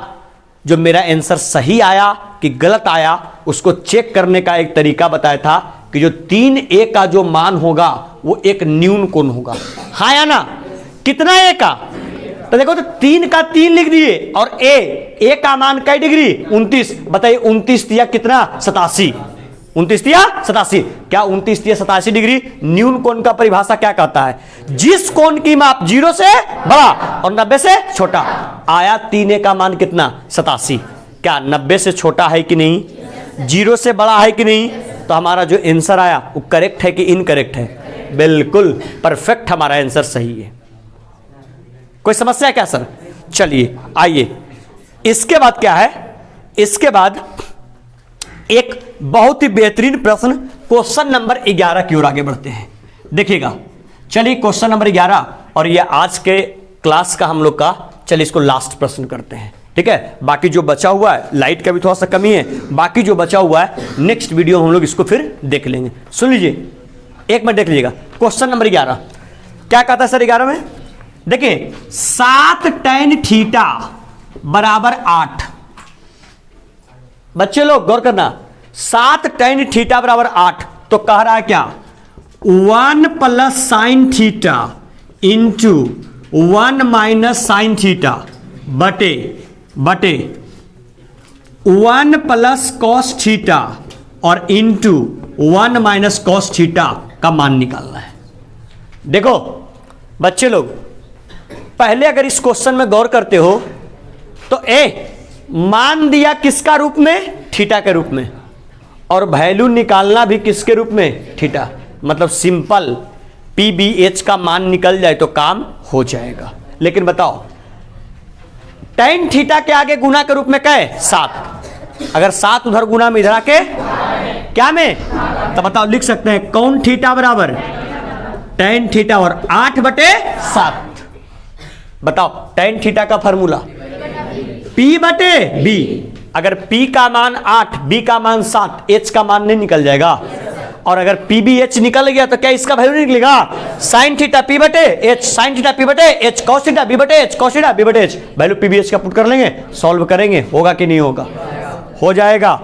जो मेरा आंसर सही आया कि गलत आया उसको चेक करने का एक तरीका बताया था कि जो 3a का जो मान होगा वो एक न्यून कोण होगा, हाँ या ना। कितना a का, तो देखो तो 3 का 3 लिख दिए और a का मान कई डिग्री, 29। बताइए 29 दिया कितना, 87। 29 दिया 87, क्या 29 दिया 87 डिग्री। न्यून कोण का परिभाषा क्या कहता है, जिस कोण की माप 0 से बड़ा और 90 से छोटा। आया 3a का मान कितना, 87। क्या 90 से छोटा है कि नहीं, 0 से बड़ा है कि नहीं। तो हमारा जो आंसर आया वो करेक्ट है कि इनकरेक्ट है, बिल्कुल परफेक्ट, हमारा आंसर सही है। कोई समस्या है क्या सर। चलिए आइए, इसके बाद क्या है, इसके बाद एक बहुत ही बेहतरीन प्रश्न क्वेश्चन नंबर 11 की ओर आगे बढ़ते हैं। देखिएगा, चलिए क्वेश्चन नंबर 11, और ये आज के क्लास का हम लोग का, चलिए इसको लास्ट प्रश्न करते हैं, ठीक है। बाकी जो बचा हुआ है, लाइट का भी थोड़ा सा कमी है, बाकी जो बचा हुआ है नेक्स्ट वीडियो हम लोग इसको फिर देख लेंगे। सुन लीजिए, एक मिनट देख लीजिएगा। क्वेश्चन नंबर 11 क्या कहता है सर, 11 में देखिए 7 tan थीटा बराबर 8। बच्चे लोग गौर करना, 7 tan थीटा बराबर 8, तो कह रहा है क्या, 1 plus sine theta into 1 minus sine theta बटे 1 प्लस कॉस थीटा और इंटू 1 माइनस कॉस थीटा का मान निकालना है। देखो बच्चे लोग, पहले अगर इस क्वेश्चन में गौर करते हो तो मान दिया किसका रूप में, थीटा के रूप में, और वैल्यू निकालना भी किसके रूप में, थीटा। मतलब सिंपल PBH का मान निकल जाए तो काम हो जाएगा। लेकिन बताओ tan थीटा के आगे गुना के रूप में क्या है, 7। अगर 7 उधर गुना में इधर आके क्या में, तो बताओ लिख सकते हैं कौन थीटा बराबर tan थीटा और 8 बटे 7। बताओ tan थीटा का फॉर्मूला P बटे B। अगर P का मान 8, B का मान 7, H का मान नहीं निकल जाएगा। और अगर PBH निकल गया तो क्या इसका वैल्यू नहीं निकलेगा, साइन थीटा P बटे H, साइन थीटा P बटे H, कॉस थीटा B बटे H, कॉस थीटा B बटे H। वैल्यू PBH का पुट कर लेंगे, सॉल्व करेंगे, होगा कि नहीं होगा, हो जाएगा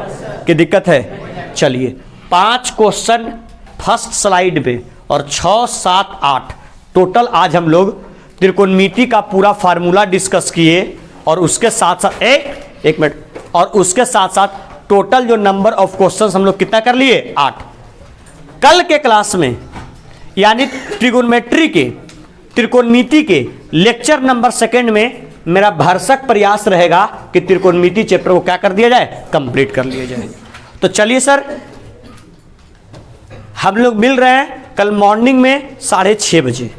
कि दिक्कत है। चलिए 5 क्वेश्चन फर्स्ट स्लाइड पे और 6, 7, 8 टोटल आज हम लोग त्रिकोणमिति का पूरा फार्मूला डिस्कस किए, और उसके साथ साथ एक मिनट, और उसके साथ साथ टोटल जो नंबर ऑफ क्वेश्चंस हम लोग कितना कर लिए, 8। कल के क्लास में यानी ट्रिगोनोमेट्री के, त्रिकोणमिति के लेक्चर नंबर 2 में मेरा भरसक प्रयास रहेगा कि त्रिकोणमिति चैप्टर को क्या कर दिया जाए, कंप्लीट कर लिया जाए। तो चलिए सर, हम लोग मिल रहे हैं कल मॉर्निंग में 6:30 बजे,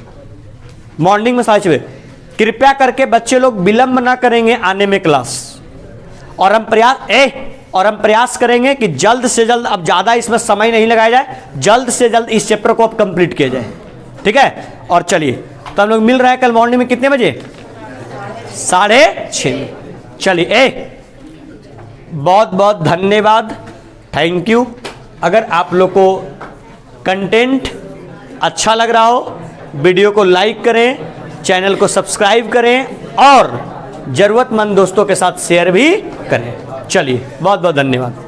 मॉर्निंग में 6:30 बजे। कृपया करके बच्चे लोग विलंब ना करेंगे आने में क्लास, और हम प्रयास और हम प्रयास करेंगे कि जल्द से जल्द, अब ज़्यादा इसमें समय नहीं लगाया जाए, जल्द से जल्द इस चैप्टर को अब कंप्लीट किया जाए, ठीक है। और चलिए, तो हम लोग मिल रहा है कल मॉर्निंग में कितने बजे? 6:30। चलिए, बहुत बहुत धन्यवाद, थैंक यू। अगर आप लोग को कंटेंट अच्छा लग रहा हो, वीडियो को लाइक करें, चैनल को सब्सक्राइब करें और ज़रूरतमंद दोस्तों के साथ शेयर भी करें। चलिए, बहुत बहुत धन्यवाद।